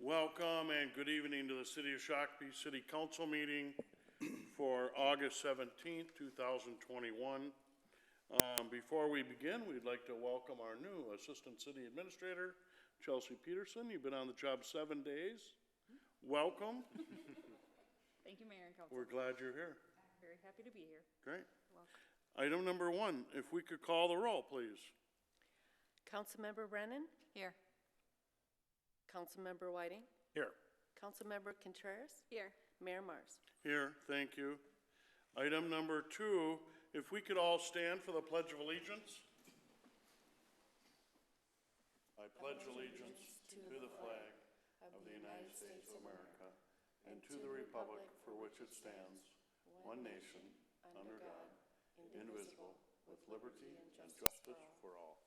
Welcome and good evening to the City of Shakopee City Council meeting for August 17th, 2021. Before we begin, we'd like to welcome our new Assistant City Administrator, Chelsea Peterson. You've been on the job 7 days. Welcome. Thank you, Mayor and Council. We're glad you're here. I'm very happy to be here. Great. Welcome. Item number 1, if we could call the roll, please. Councilmember Brennan? Here. Councilmember Whiting? Here. Councilmember Contreras? Here. Mayor Mars? Here, thank you. Item number 2, if we could all stand for the Pledge of Allegiance. I pledge allegiance to the flag of the United States of America and to the republic for which it stands, one nation, under God, indivisible, with liberty and justice for all.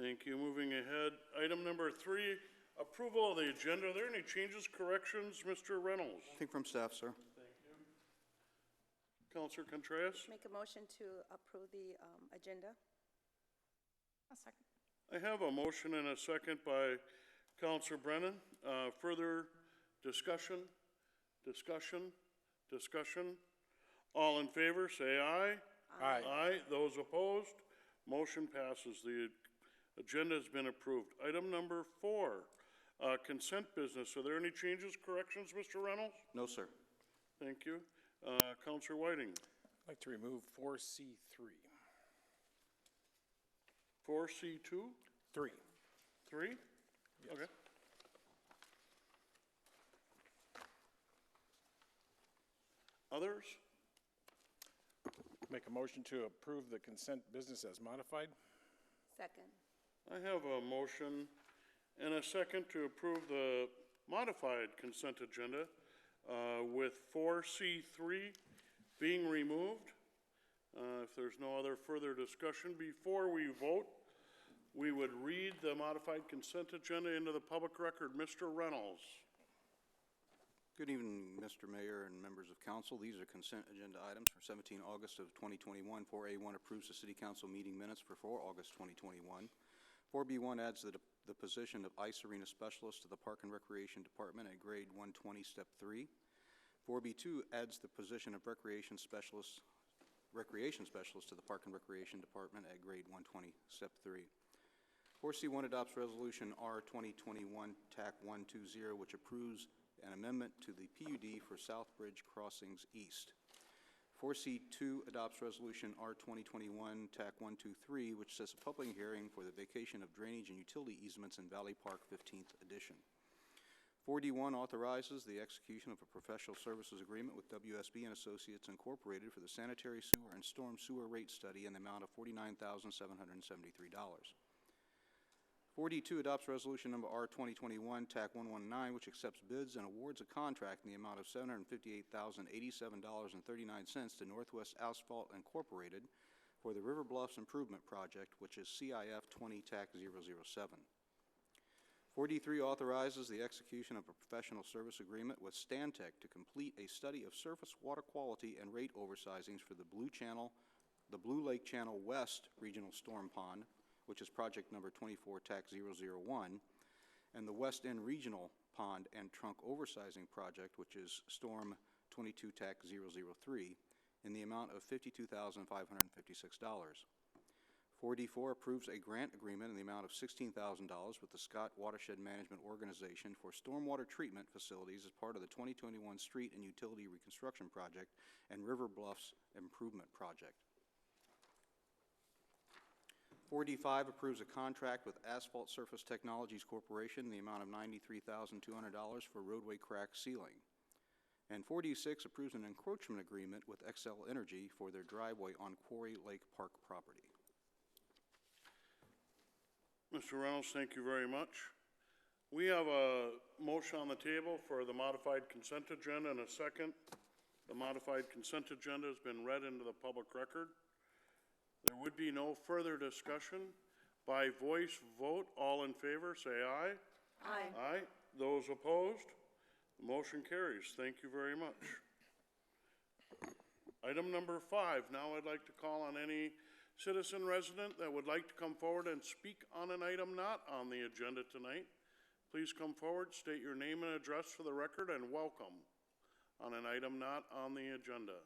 Thank you. Moving ahead, item number 3, approval of the agenda. Are there any changes, corrections, Mr. Reynolds? Nothing from staff, sir. Thank you. Councilor Contreras? Make a motion to approve the agenda. A second. I have a motion and a second by Councilor Brennan. Further discussion? Discussion? All in favor, say aye. Aye. Aye. Those opposed? Motion passes. The agenda has been approved. Item number 4, consent business. Are there any changes, corrections, Mr. Reynolds? No, sir. Thank you. Councilor Whiting. I'd like to remove 4C3. 4C2? 3. 3? Yes. Okay. Others? Make a motion to approve the consent business as modified. Second. I have a motion and a second to approve the modified consent agenda with 4C3 being removed. If there's no other further discussion, before we vote, we would read the modified consent agenda into the public record. Mr. Reynolds. Good evening, Mr. Mayor and members of council. These are consent agenda items for 17 August of 2021. 4A1 approves the City Council meeting minutes for 4 August 2021. 4B1 adds the position of ice arena specialist to the Park and Recreation Department at grade 120, step 3. 4B2 adds the position of recreation specialist to the Park and Recreation Department at grade 120, step 3. 4C1 adopts resolution R 2021 TAC 120, which approves an amendment to the PUD for South Bridge Crossings East. 4C2 adopts resolution R 2021 TAC 123, which sets a public hearing for the vacation of drainage and utility easements in Valley Park 15th edition. 4D1 authorizes the execution of a professional services agreement with WSB and Associates Incorporated for the sanitary sewer and storm sewer rate study in the amount of $49,773. 4D2 adopts resolution number R 2021 TAC 119, which accepts bids and awards a contract in the amount of $758,087.39 to Northwest Asphalt Incorporated for the River Bluffs Improvement Project, which is CIF 20 TAC 007. 4D3 authorizes the execution of a professional service agreement with Stantec to complete a study of surface water quality and rate oversizings for the Blue Lake Channel West Regional Storm Pond, which is project number 24 TAC 001, and the West End Regional Pond and Trunk Oversizing Project, which is Storm 22 TAC 003, in the amount of $52,556. 4D4 approves a grant agreement in the amount of $16,000 with the Scott Watershed Management Organization for stormwater treatment facilities as part of the 2021 Street and Utility Reconstruction Project and River Bluffs Improvement Project. 4D5 approves a contract with Asphalt Surface Technologies Corporation in the amount of $93,200 for roadway crack sealing. And 4D6 approves an encroachment agreement with Xcel Energy for their driveway on Quarry Lake Park property. Mr. Reynolds, thank you very much. We have a motion on the table for the modified consent agenda and a second. The modified consent agenda has been read into the public record. There would be no further discussion. By voice vote, all in favor, say aye. Aye. Aye. Those opposed? The motion carries. Thank you very much. Item number 5. Now I'd like to call on any citizen resident that would like to come forward and speak on an item not on the agenda tonight, please come forward, state your name and address for the record, and welcome on an item not on the agenda.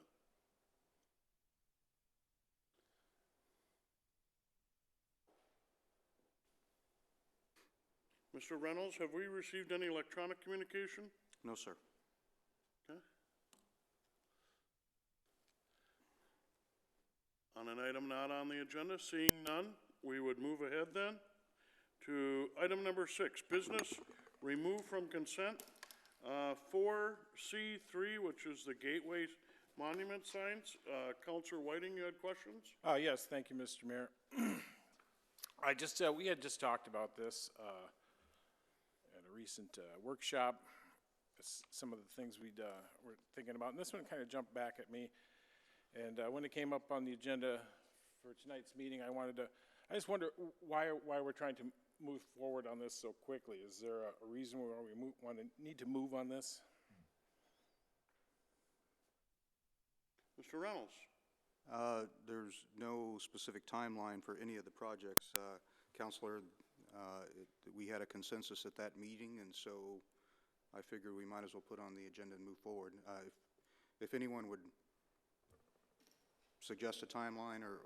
Mr. Reynolds, have we received any electronic communication? No, sir. Okay. On an item not on the agenda, seeing none, we would move ahead then to item number 6, business removed from consent. 4C3, which is the gateway monument signs. Councilor Whiting, you had questions? Yes, thank you, Mr. Mayor. We had just talked about this at a recent workshop, some of the things were thinking about, and this one kind of jumped back at me. And when it came up on the agenda for tonight's meeting, I just wonder why we're trying to move forward on this so quickly. Is there a reason why we need to move on this? Mr. Reynolds? There's no specific timeline for any of the projects. Counselor, we had a consensus at that meeting, and so I figured we might as well put on the agenda and move forward. If anyone would suggest a timeline, or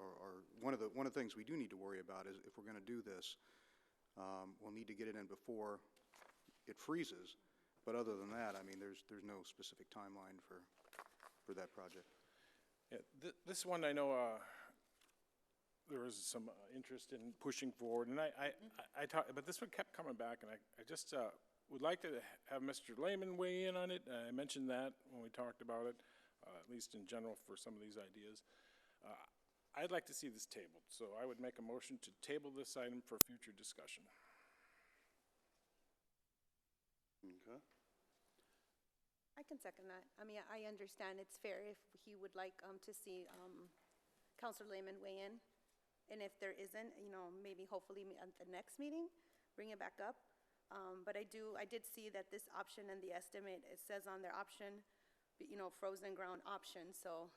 one of the things we do need to worry about is if we're going to do this, we'll need to get it in before it freezes. But other than that, I mean, there's no specific timeline for that project. Yeah, this one I know there was some interest in pushing forward, and I talked, but this one kept coming back, and I just would like to have Mr. Lehman weigh in on it. I mentioned that when we talked about it, at least in general for some of these ideas. I'd like to see this tabled, so I would make a motion to table this item for future discussion. Okay. I can second that. I mean, I understand it's fair if he would like to see Councilor Lehman weigh in. And if there isn't, you know, maybe hopefully at the next meeting, bring it back up. But I did see that this option and the estimate, it says on their option, you know, frozen ground option, so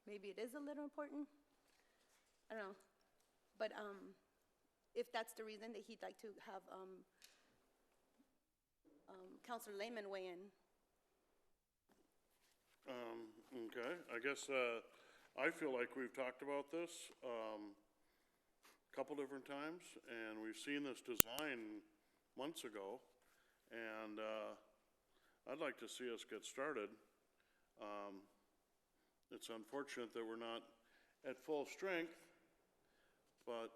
maybe it is a little important. I don't know. But if that's the reason that he'd like to have Councilor Lehman weigh in. Okay, I guess I feel like we've talked about this a couple different times, and we've seen this design months ago, and I'd like to see us get started. It's unfortunate that we're not at full strength, but,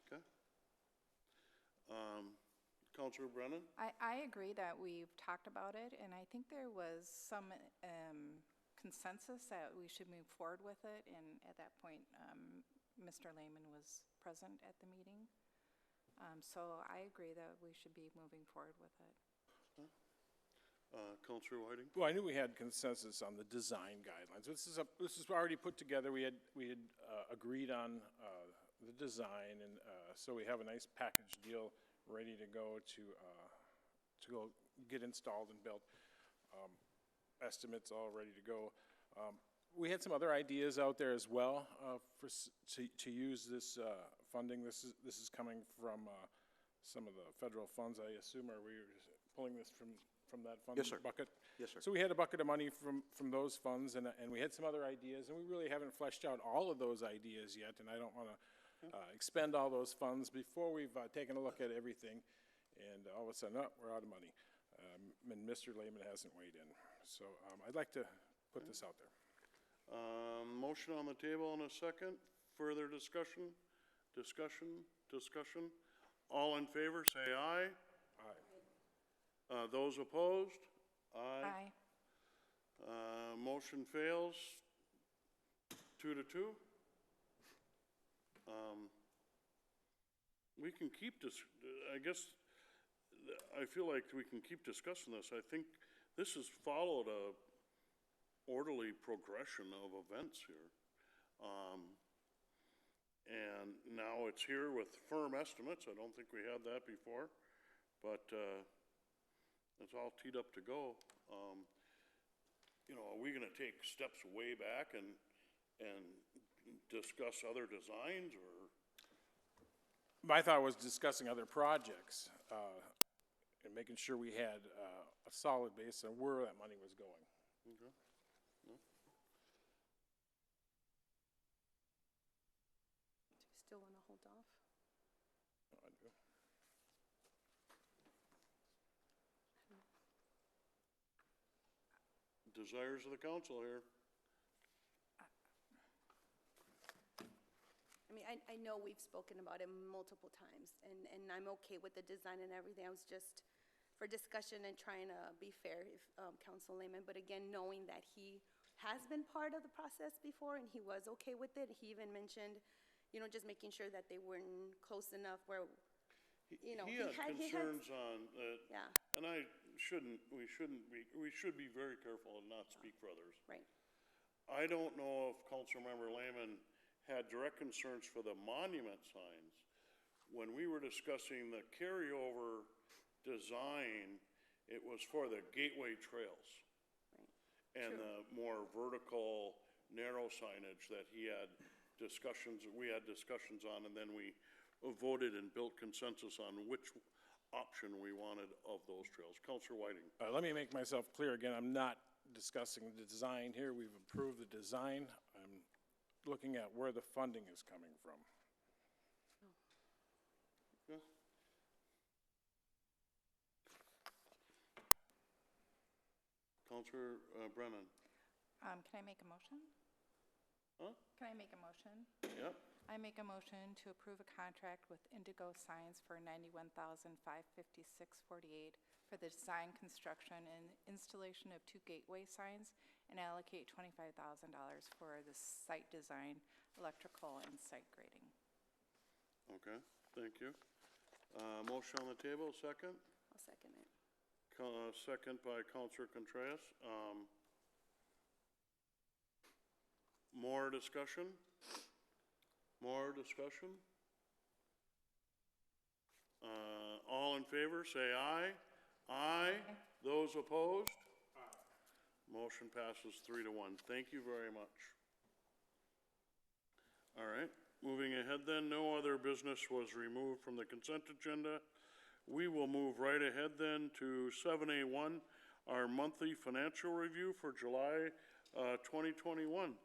okay. Councilor Brennan? I agree that we've talked about it, and I think there was some consensus that we should move forward with it, and at that point, Mr. Lehman was present at the meeting. So I agree that we should be moving forward with it. Councilor Whiting? Well, I knew we had consensus on the design guidelines. This is already put together. We had agreed on the design, and so we have a nice package deal ready to go to go get installed and built. Estimates all ready to go. We had some other ideas out there as well to use this funding. This is coming from some of the federal funds, I assume. Are we pulling this from that funding bucket? Yes, sir. So we had a bucket of money from those funds, and we had some other ideas, and we really haven't fleshed out all of those ideas yet, and I don't want to expend all those funds before we've taken a look at everything, and all of a sudden, we're out of money. And Mr. Lehman hasn't weighed in. So I'd like to put this out there. Motion on the table in a second. Further discussion? Discussion? All in favor, say aye. Aye. Those opposed? Aye. Motion fails 2-2. We can keep this, I guess, I feel like we can keep discussing this. I think this has followed a orderly progression of events here. And now it's here with firm estimates. I don't think we had that before, but it's all teed up to go. You know, are we gonna take steps way back and discuss other designs, or? My thought was discussing other projects, and making sure we had, a solid base on where that money was going. Okay. No? Do you still want to hold off? I do. Desires of the council here. I mean, I know we've spoken about it multiple times, and I'm okay with the design and everything. I was just for discussion and trying to be fair, if, Council Lehman, but again, knowing that he has been part of the process before and he was okay with it. He even mentioned, you know, just making sure that they weren't close enough where, you know, He had concerns on that, yeah, and we should be very careful and not speak for others. right. I don't know if Councilmember Lehman had direct concerns for the monument signs. When we were discussing the carryover design, it was for the gateway trails. And the more vertical, narrow signage that we had discussions on, and then we voted and built consensus on which option we wanted of those trails. Councilor Whiting. Let me make myself clear again, I'm not discussing the design here, we've approved the design. I'm looking at where the funding is coming from. Yeah. Councilor Brennan. Can I make a motion? Huh? Can I make a motion? Yep. I make a motion to approve a contract with Indigo Signs for $91,556.48 for the design, construction, and installation of 2 gateway signs, and allocate $25,000 for the site design, electrical, and site grading. Okay, thank you. Motion on the table, second? I'll second it. Second by Councilor Contreras. More discussion? More discussion? All in favor, say aye. Aye. Those opposed? Motion passes 3-1. Thank you very much. All right, moving ahead then, no other business was removed from the consent agenda. We will move right ahead then to 7A1, our monthly financial review for July 2021.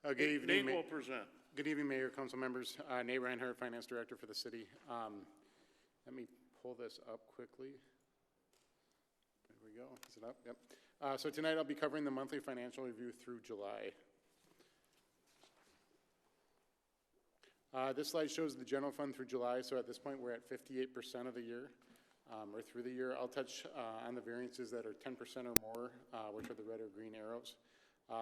Good evening. Nate will present. Good evening, Mayor, council members. Nate Reinhardt, Finance Director for the city. Let me pull this up quickly. There we go. Is it up? Yep. So tonight I'll be covering the monthly financial review through July. This slide shows the general fund through July. So at this point, we're at 58% of the year, or through the year. I'll touch on the variances that are 10% or more, which are the red or green arrows.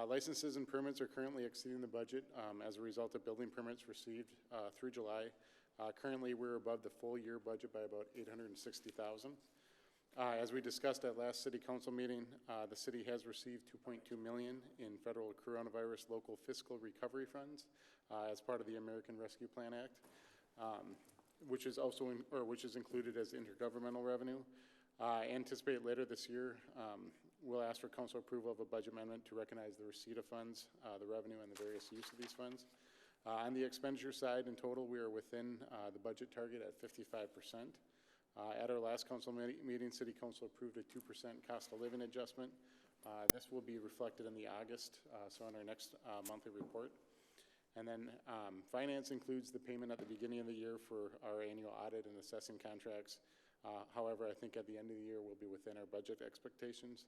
Licenses and permits are currently exceeding the budget as a result of building permits received through July. Currently, we're above the full year budget by about $860,000. As we discussed at last city council meeting, the city has received $2.2 million in federal coronavirus local fiscal recovery funds as part of the American Rescue Plan Act, which is also which is included as intergovernmental revenue. Anticipate later this year, we'll ask for council approval of a budget amendment to recognize the receipt of funds, the revenue, and the various use of these funds. On the expenditure side, in total, we are within the budget target at 55%. At our last council meeting, City Council approved a 2% cost of living adjustment. This will be reflected in the August, so in our next monthly report. And then finance includes the payment at the beginning of the year for our annual audit and assessing contracts. However, I think at the end of the year, we'll be within our budget expectations.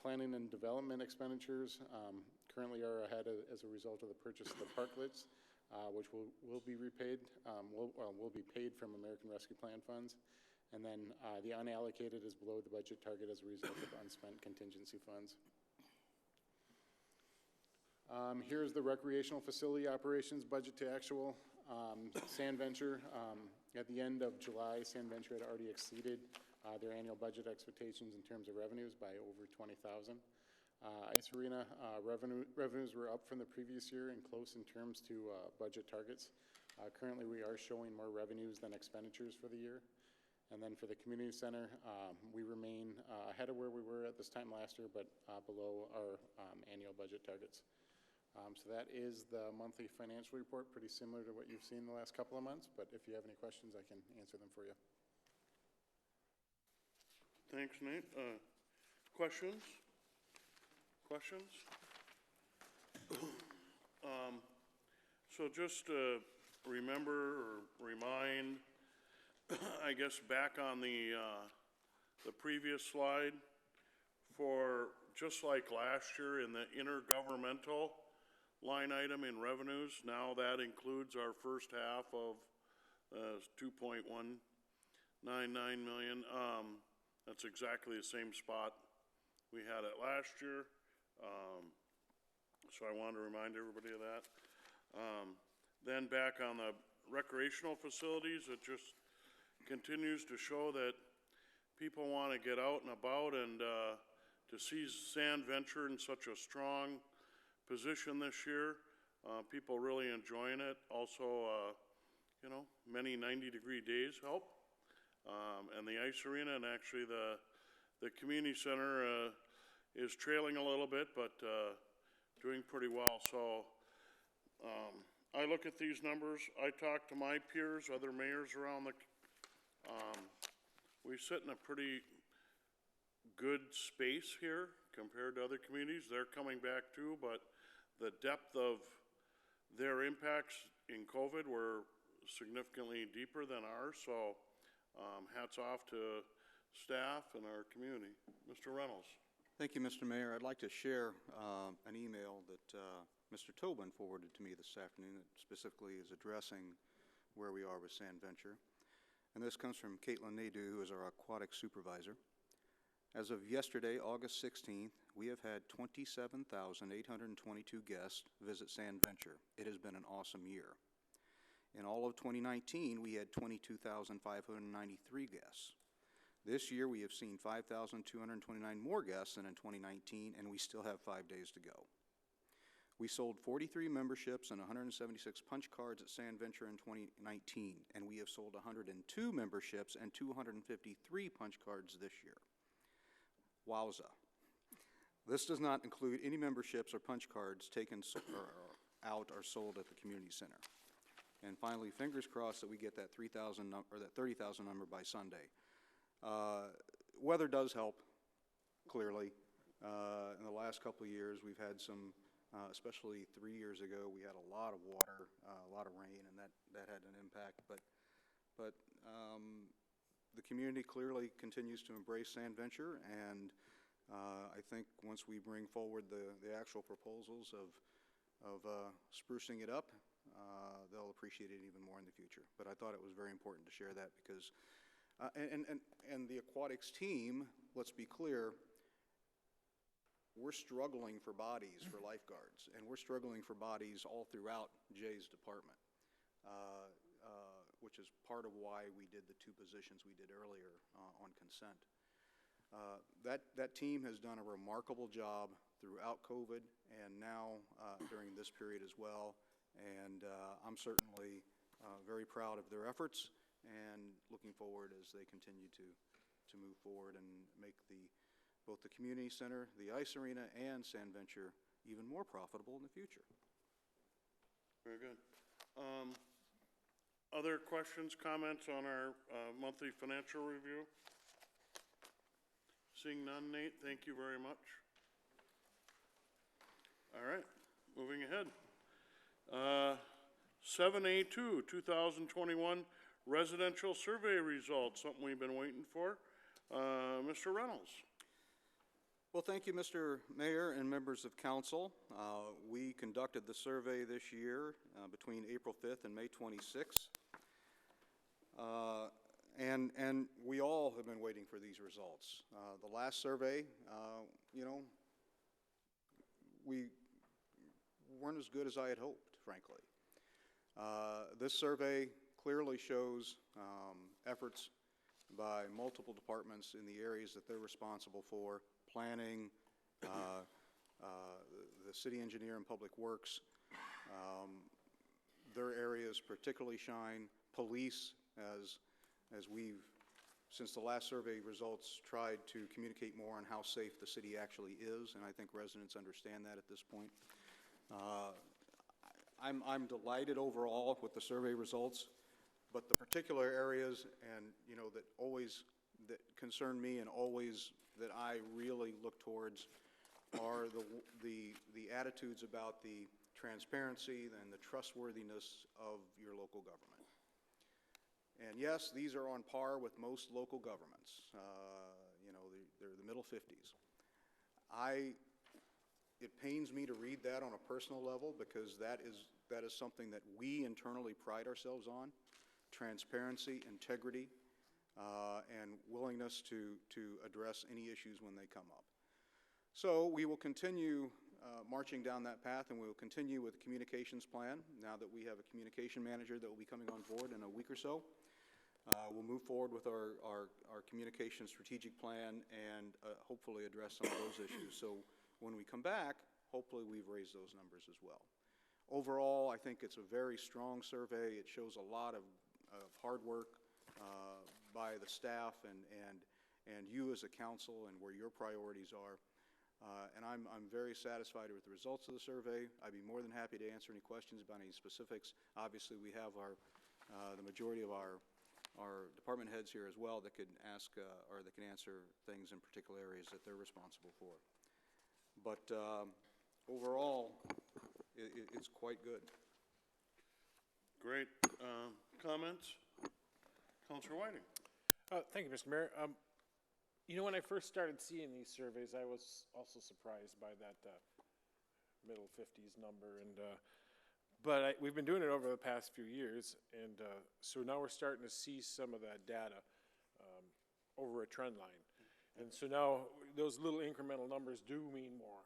Planning and development expenditures currently are ahead as a result of the purchase of the parklets, which will be repaid, will be paid from American Rescue Plan funds. And then the unallocated is below the budget target as a result of unspent contingency funds. Here's the recreational facility operations budget to actual. Sand Venture, at the end of July, Sand Venture had already exceeded their annual budget expectations in terms of revenues by over $20,000. Ice Arena revenues were up from the previous year and close in terms to budget targets. Currently, we are showing more revenues than expenditures for the year. And then for the community center, we remain ahead of where we were at this time last year, but below our annual budget targets. So that is the monthly financial report, pretty similar to what you've seen the last couple of months, but if you have any questions, I can answer them for you. Thanks, Nate. Questions? Questions? So just remember or remind, I guess back on the previous slide, for just like last year in the intergovernmental line item in revenues, now that includes our first half of 2.199 million. That's exactly the same spot we had it last year. So I wanted to remind everybody of that. Then back on the recreational facilities, it just continues to show that people want to get out and about, and to see Sand Venture in such a strong position this year, people really enjoying it. Also, you know, many 90-degree days help. And the ice arena, and actually the community center is trailing a little bit, but doing pretty well. So I look at these numbers, I talk to my peers, other mayors around the, we sit in a pretty good space here compared to other communities. They're coming back too, but the depth of their impacts in COVID were significantly deeper than ours. So hats off to staff and our community. Mr. Reynolds. Thank you, Mr. Mayor. I'd like to share an email that Mr. Tobin forwarded to me this afternoon that specifically is addressing where we are with Sand Venture. And this comes from Caitlin Nadeau, who is our aquatic supervisor. As of yesterday, August 16th, we have had 27,822 guests visit Sand Venture. It has been an awesome year. In all of 2019, we had 22,593 guests. This year, we have seen 5,229 more guests than in 2019, and we still have 5 days to go. We sold 43 memberships and 176 punch cards at Sand Venture in 2019, and we have sold 102 memberships and 253 punch cards this year. Wowza. This does not include any memberships or punch cards taken out or sold at the community center. And finally, fingers crossed that we get that 3,000 or that 30,000 number by Sunday. Weather does help, clearly. In the last couple of years, we've had some, especially 3 years ago, we had a lot of water, a lot of rain, and that had an impact. But the community clearly continues to embrace Sand Venture, and I think once we bring forward the actual proposals of sprucing it up, they'll appreciate it even more in the future. But I thought it was very important to share that because, and the aquatics team, let's be clear, we're struggling for bodies for lifeguards, and we're struggling for bodies all throughout Jay's department, which is part of why we did the 2 positions we did earlier on consent. That team has done a remarkable job throughout COVID and now during this period as well. And I'm certainly very proud of their efforts and looking forward as they continue to move forward and make both the community center, the ice arena, and Sand Venture even more profitable in the future. Very good. Other questions, comments on our monthly financial review? Seeing none, Nate, thank you very much. All right, moving ahead. 7A2, 2021 residential survey results, something we've been waiting for. Mr. Reynolds. Well, thank you, Mr. Mayor and members of council. We conducted the survey this year between April 5th and May 26th. And we all have been waiting for these results. The last survey, you know, we weren't as good as I had hoped, frankly. This survey clearly shows efforts by multiple departments in the areas that they're responsible for: planning, the city engineer and public works. Their areas particularly shine. Police, as we've, since the last survey results, tried to communicate more on how safe the city actually is, and I think residents understand that at this point. I'm delighted overall with the survey results, but the particular areas and, you know, that concern me and always that I really look towards are the attitudes about the transparency and the trustworthiness of your local government. And yes, these are on par with most local governments. You know, they're the middle 50s. It pains me to read that on a personal level because that is something that we internally pride ourselves on: transparency, integrity, and willingness to address any issues when they come up. So we will continue marching down that path, and we will continue with the communications plan now that we have a communication manager that will be coming on board in a week or so. We'll move forward with our communication strategic plan and hopefully address some of those issues. So when we come back, hopefully we've raised those numbers as well. Overall, I think it's a very strong survey. It shows a lot of hard work by the staff and you as a council and where your priorities are. And I'm very satisfied with the results of the survey. I'd be more than happy to answer any questions about any specifics. Obviously, we have the majority of our department heads here as well that could ask or that can answer things in particular areas that they're responsible for. But overall, it's quite good. Great. Comments? Councilor Whiting. Thank you, Mr. Mayor. You know, when I first started seeing these surveys, I was also surprised by that middle 50s number. But we've been doing it over the past few years, and so now we're starting to see some of that data over a trend line. And so now those little incremental numbers do mean more.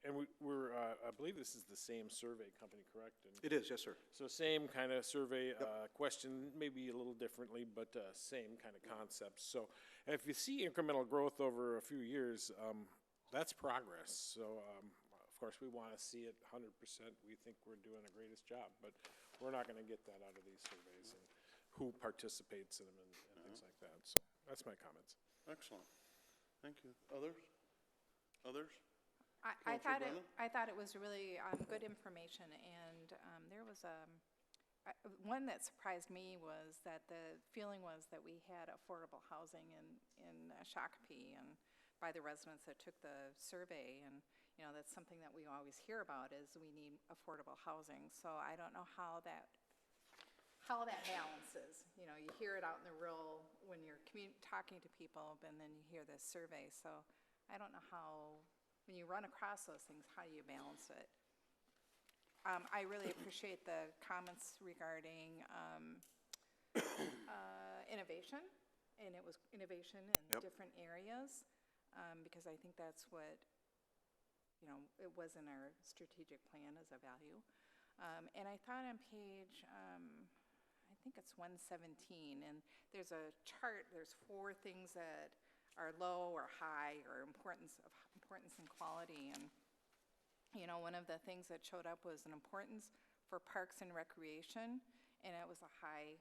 And I believe this is the same survey company, correct? It is, yes, sir. So same kind of survey question, maybe a little differently, but same kind of concept. So if you see incremental growth over a few years, that's progress. So of course we want to see it 100%. We think we're doing the greatest job, but we're not going to get that out of these surveys and who participates in them and things like that. So that's my comments. Excellent. Thank you. Others? Others? I Councilor thought it was really good information, and there was one that surprised me was that the feeling was that we had affordable housing in Shakopee and by the residents that took the survey, and you know that's something that we always hear about is we need affordable housing. So I don't know how that balances. You know, you hear it out in the real when you're talking to people, and then you hear this survey. So I don't know how. When you run across those things, how do you balance it? I really appreciate the comments regarding innovation, and it was innovation in different areas, because I think that's what, you know, it was in our strategic plan as a value. And I thought on page, I think it's 117, and there's a chart, there's 4 things that are low or high or importance and quality, and you know, one of the things that showed up was an importance for parks and recreation, and it was a high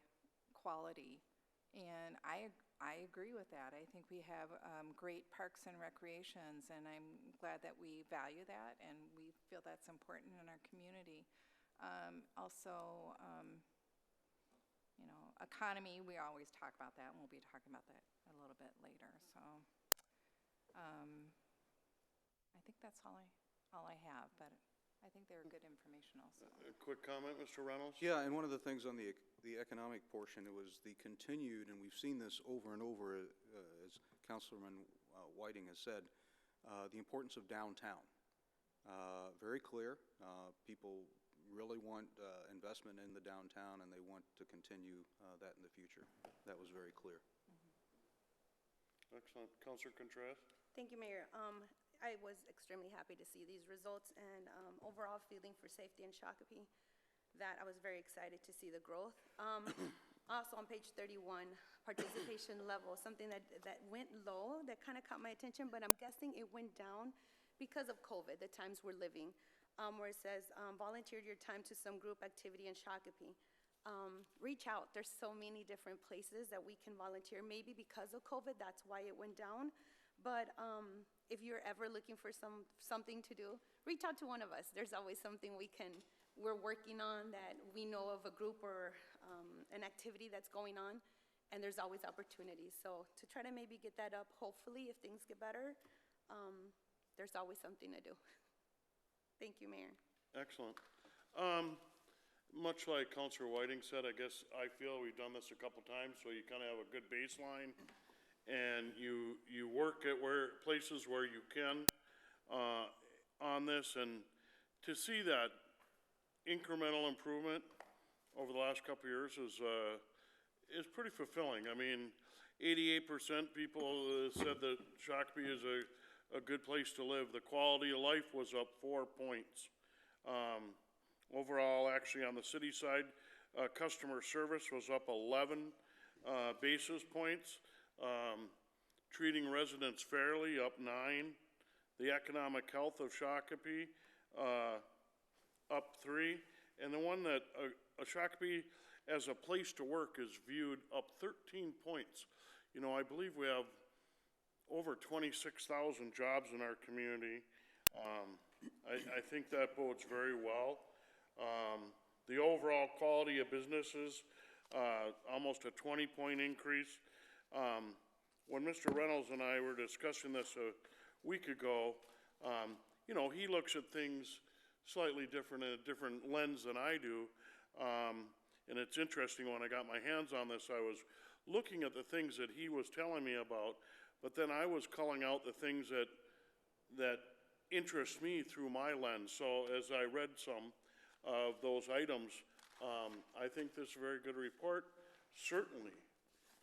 quality, and I agree with that. I think we have great parks and recreations, and I'm glad that we value that and we feel that's important in our community. Also, you know, economy, we always talk about that, and we'll be talking about that a little bit later. So I think that's all I have, but I think they were good information also. A quick comment, Mr. Reynolds? Yeah, and one of the things on the economic portion, it was the continued, and we've seen this over and over, as Councilman Whiting has said, the importance of downtown. Very clear. People really want investment in the downtown, and they want to continue that in the future. That was very clear. Excellent. Councilor Contreras? Thank you, Mayor. I was extremely happy to see these results, and overall feeling for safety in Shakopee, that I was very excited to see the growth. Also on page 31, participation level, something that went low, that kind of caught my attention, but I'm guessing it went down because of COVID, the times we're living, where it says, volunteered your time to some group activity in Shakopee. Reach out. There's so many different places that we can volunteer. Maybe because of COVID, that's why it went down. But if you're ever looking for something to do, reach out to one of us. There's always something we're working on that we know of a group or an activity that's going on, and there's always opportunities. So to try to maybe get that up, hopefully, if things get better, there's always something to do. Thank you, Mayor. Excellent. Much like Councilor Whiting said, I guess I feel we've done this a couple times, so you kind of have a good baseline, and you work at places where you can on this, and to see that incremental improvement over the last couple of years is pretty fulfilling. I mean, 88% people said that Shakopee is a good place to live. The quality of life was up 4 points. Overall, actually, on the city side, customer service was up 11 basis points. Treating residents fairly, up 9. The economic health of Shakopee, up 3. And the one that Shakopee as a place to work is viewed up 13 points. You know, I believe we have over 26,000 jobs in our community. I think that bodes very well. The overall quality of businesses, almost a 20-point increase. When Mr. Reynolds and I were discussing this a week ago, you know, he looks at things slightly different in a different lens than I do. And it's interesting, when I got my hands on this, I was looking at the things that he was telling me about, but then I was calling out the things that interest me through my lens. So as I read some of those items, I think this is a very good report. Certainly,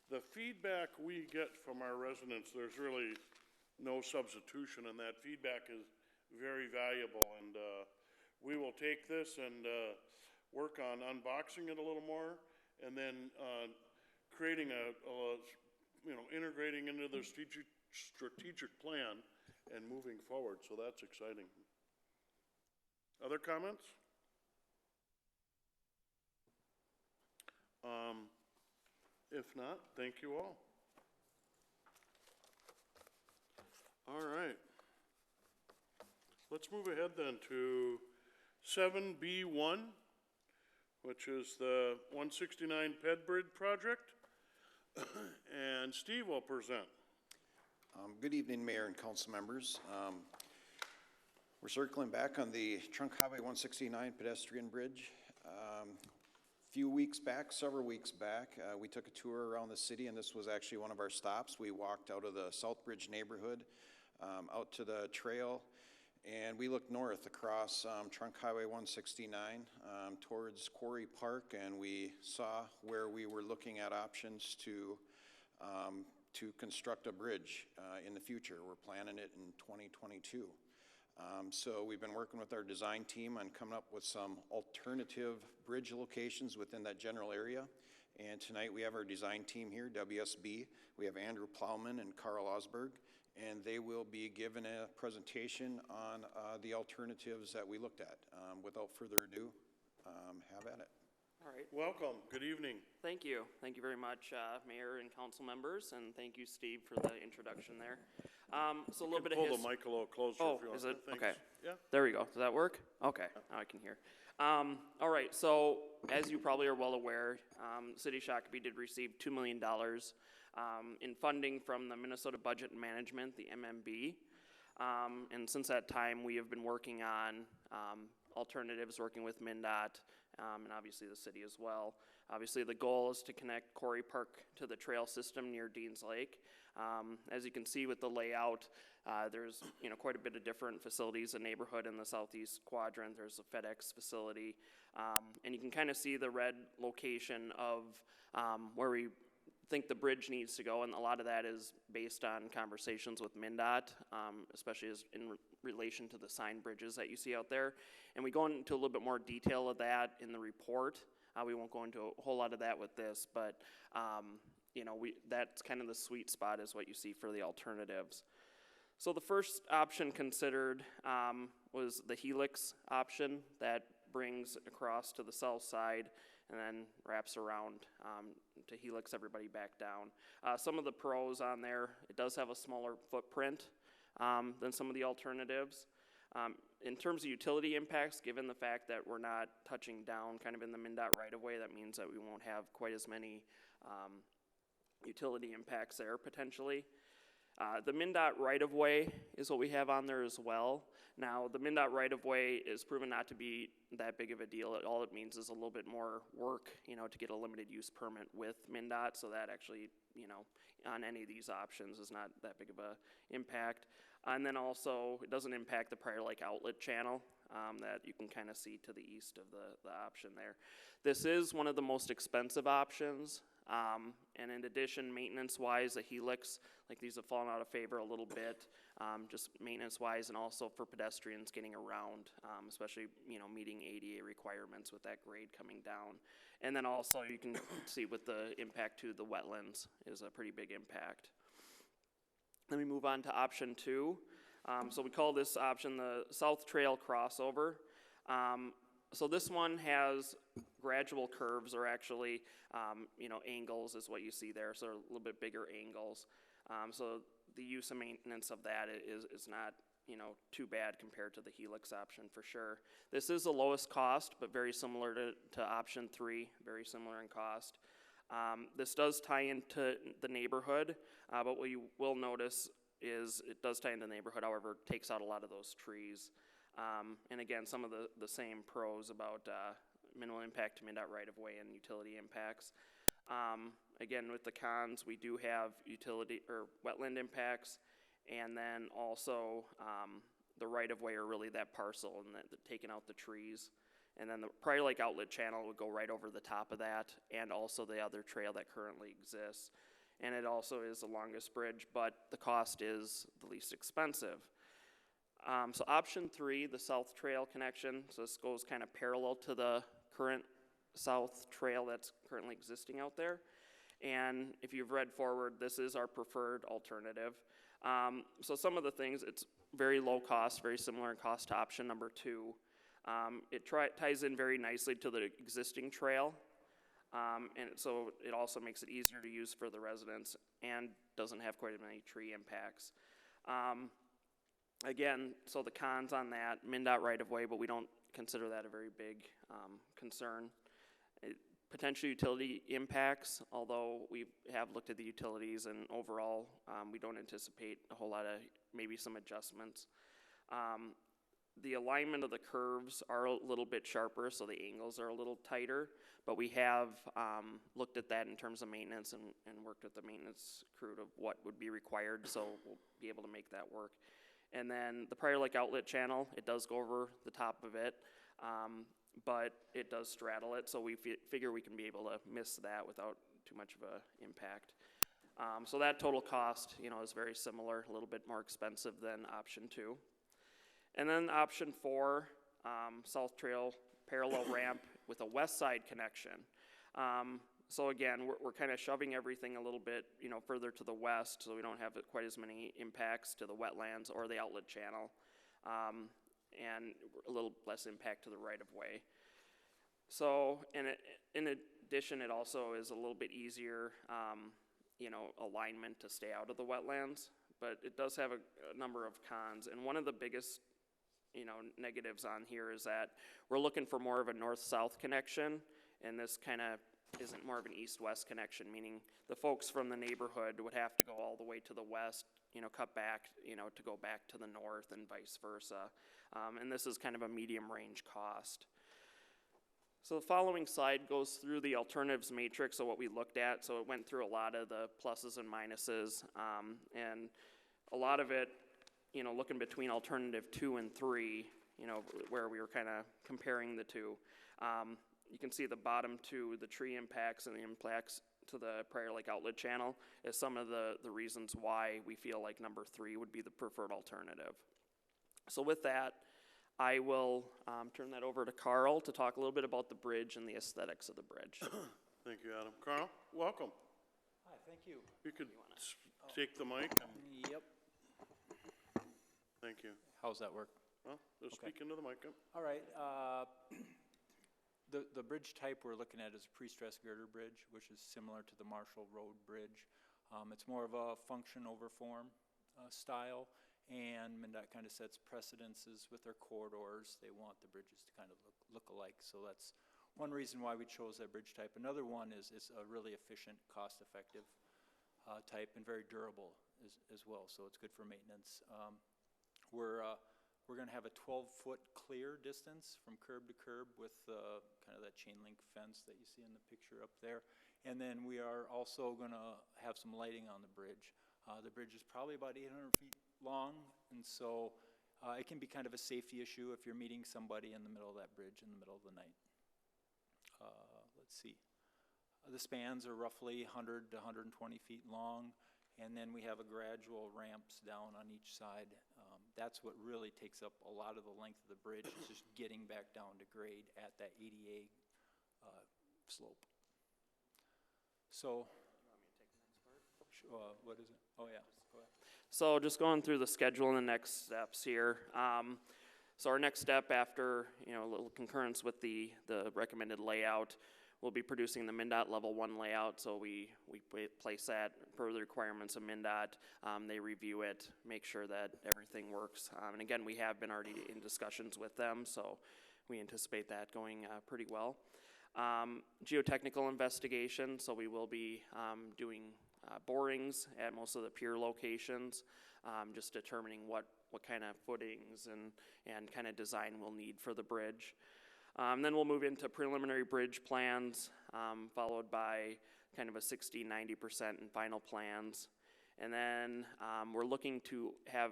the feedback we get from our residents, there's really no substitution, and that feedback is very valuable. And we will take this and work on unboxing it a little more, and then creating integrating into the strategic plan and moving forward. So that's exciting. Other comments? If not, thank you all. All right. Let's move ahead then to 7B1, which is the 169 Pedbridge project. And Steve will present. Good evening, Mayor and council members. We're circling back on the Trunk Highway 169 pedestrian bridge. Several weeks back, we took a tour around the city, and this was actually one of our stops. We walked out of the Southbridge neighborhood out to the trail, and we looked north across Trunk Highway 169 towards Quarry Park, and we saw where we were looking at options to construct a bridge in the future. We're planning it in 2022. So we've been working with our design team on coming up with some alternative bridge locations within that general area. And tonight we have our design team here, WSB. We have Andrew Plowman and Carl Osberg, and they will be giving a presentation on the alternatives that we looked at. Without further ado, have at it. All right. Welcome. Good evening. Thank you. Thank you very much, Mayor and council members, and thank you, Steve, for the introduction there. So a little bit of Pull the mic a little closer if you want. is it? Thanks. Okay. Yeah. There we go. Does that work? Okay. Now I can hear. All right. So as you probably are well aware, City of Shakopee did receive $2 million in funding from the Minnesota Budget and Management, the MMB. And since that time, we have been working on alternatives, working with Mndot, and obviously the city as well. Obviously, the goal is to connect Quarry Park to the trail system near Deans Lake. As you can see with the layout, there's quite a bit of different facilities, a neighborhood in the southeast quadrant. There's a FedEx facility, and you can kind of see the red location of where we think the bridge needs to go, and a lot of that is based on conversations with Mndot, especially in relation to the sign bridges that you see out there. And we go into a little bit more detail of that in the report. We won't go into a whole lot of that with this, but that's kind of the sweet spot is what you see for the alternatives. So the first option considered was the Helix option that brings across to the south side and then wraps around to helix everybody back down. Some of the pros on there, it does have a smaller footprint than some of the alternatives. In terms of utility impacts, given the fact that we're not touching down kind of in the Mndot right-of-way, that means that we won't have quite as many utility impacts there potentially. The Mndot right-of-way is what we have on there as well. Now, the Mndot right-of-way is proven not to be that big of a deal. All it means is a little bit more work, to get a limited use permit with Mndot, so that actually, on any of these options is not that big of a impact. And then also, it doesn't impact the Prior Lake outlet channel that you can kind of see to the east of the option there. This is one of the most expensive options. And in addition, maintenance-wise, the helix, like these have fallen out of favor a little bit, just maintenance-wise, and also for pedestrians getting around, especially, meeting ADA requirements with that grade coming down. And then also, you can see with the impact to the wetlands is a pretty big impact. Let me move on to option 2. So we call this option the South Trail crossover. So this one has gradual curves, or actually, angles is what you see there, so a little bit bigger angles. So the use and maintenance of that is not, too bad compared to the helix option for sure. This is the lowest cost, but very similar to option 3, very similar in cost. This does tie into the neighborhood, but what you will notice is it does tie into the neighborhood, however, it takes out a lot of those trees. And again, some of the same pros about minimal impact to Mndot right-of-way and utility impacts. Again, with the cons, we do have utility or wetland impacts, and then also the right-of-way are really that parcel and taking out the trees. And then the Prior Lake outlet channel would go right over the top of that, and also the other trail that currently exists. And it also is the longest bridge, but the cost is the least expensive. So option 3, the South Trail connection, so this goes kind of parallel to the current South Trail that's currently existing out there. And if you've read forward, this is our preferred alternative. So some of the things, it's very low cost, very similar in cost to option number 2. It ties in very nicely to the existing trail, and so it also makes it easier to use for the residents and doesn't have quite as many tree impacts. Again, so the cons on that, Mndot right-of-way, but we don't consider that a very big concern. Potential utility impacts, although we have looked at the utilities, and overall we don't anticipate a whole lot of maybe some adjustments. The alignment of the curves are a little bit sharper, so the angles are a little tighter, but we have looked at that in terms of maintenance and worked with the maintenance crew of what would be required, so we'll be able to make that work. And then the Prior Lake outlet channel, it does go over the top of it, but it does straddle it, so we figure we can be able to miss that without too much of an impact. So that total cost, is very similar, a little bit more expensive than option 2. And then option 4, South Trail parallel ramp with a west side connection. So again, we're kind of shoving everything a little bit, further to the west, so we don't have quite as many impacts to the wetlands or the outlet channel, and a little less impact to the right-of-way. So, and in addition, it also is a little bit easier, alignment to stay out of the wetlands, but it does have a number of cons, and one of the biggest negatives on here is that we're looking for more of a north-south connection, and this kind of isn't more of an east-west connection, meaning the folks from the neighborhood would have to go all the way to the west, cut back, to go back to the north and vice versa. And this is kind of a medium-range cost. So the following slide goes through the alternatives matrix of what we looked at. So it went through a lot of the pluses and minuses, and a lot of it, looking between alternative 2 and 3, where we were kind of comparing the two. You can see the bottom 2, the tree impacts and the impacts to the Prior Lake outlet channel, is some of the reasons why we feel like number 3 would be the preferred alternative. So with that, I will turn that over to Carl to talk a little bit about the bridge and the aesthetics of the bridge. Thank you, Adam. Carl, welcome. Hi, thank you. You could take the mic. Yep. Thank you. How's that work? Well, just Okay. speak into the mic. All right. The bridge type we're looking at is a pre-stressed girder bridge, which is similar to the Marshall Road Bridge. It's more of a function over form style, and Mndot kind of sets precedences with their corridors. They want the bridges to kind of look alike, so that's one reason why we chose that bridge type. Another one is a really efficient, cost-effective type and very durable as well, so it's good for maintenance. We're going to have a 12-foot clear distance from curb to curb with kind of that chain link fence that you see in the picture up there. And then we are also going to have some lighting on the bridge. The bridge is probably about 800 feet long, and so it can be kind of a safety issue if you're meeting somebody in the middle of that bridge in the middle of the night. Let's see. The spans are roughly 100 to 120 feet long, and then we have a gradual ramps down on each side. That's what really takes up a lot of the length of the bridge, is just getting back down to grade at that ADA slope. So, what is it? Oh yeah, go ahead. So just going through the schedule and the next steps here. So our next step after, a little concurrence with the recommended layout, we'll be producing the Mndot Level 1 layout, so we place that per the requirements of Mndot. They review it, make sure that everything works. And again, we have been already in discussions with them, so we anticipate that going pretty well. Geotechnical investigation, so we will be doing borings at most of the pier locations, just determining what kind of footings and kind of design we'll need for the bridge. Then we'll move into preliminary bridge plans, followed by kind of a 60-90% in final plans. And then we're looking to have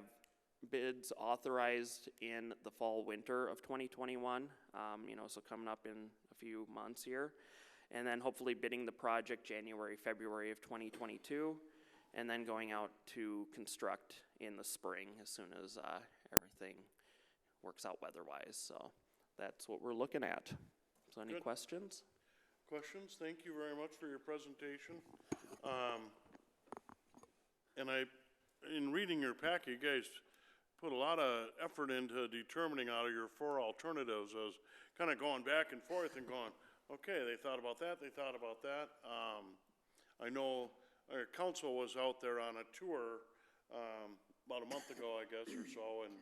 bids authorized in the fall-winter of 2021, so coming up in a few months here. And then hopefully bidding the project January, February of 2022, and then going out to construct in the spring as soon as everything works out weather-wise. So that's what we're looking at. So any questions? Questions? Thank you very much for your presentation. And in reading your packet, you guys put a lot of effort into determining out of your 4 alternatives. I was kind of going back and forth and going, okay, they thought about that, they thought about that. I know our council was out there on a tour about a month ago, I guess, or so, and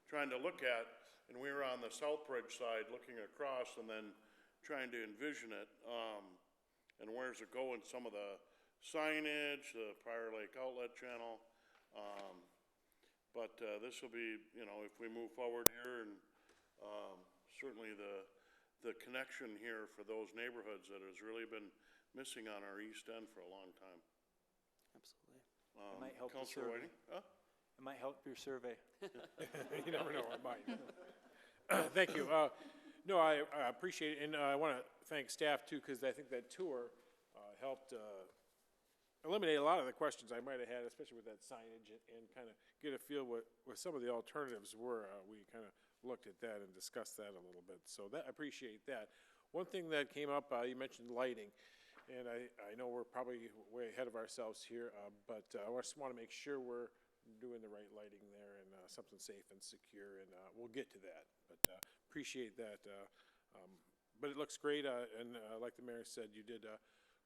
trying to look at, and we were on the Southbridge side looking across and then trying to envision it, and where's it going, some of the signage, the Prior Lake Outlet Channel. But this will be, if we move forward here, and certainly the connection here for those neighborhoods that has really been missing on our east end for a long time. Absolutely. It might help the Councilor survey. Whiting? Huh? It might help your survey. You never know, it might. Thank you. No, I appreciate it, and I want to thank staff too, because I think that tour helped eliminate a lot of the questions I might have had, especially with that signage, and kind of get a feel what some of the alternatives were. We kind of looked at that and discussed that a little bit, so I appreciate that. One thing that came up, you mentioned lighting, and I know we're probably way ahead of ourselves here, but I just want to make sure we're doing the right lighting there and something safe and secure, and we'll get to that, but appreciate that. But it looks great, and like the mayor said, you did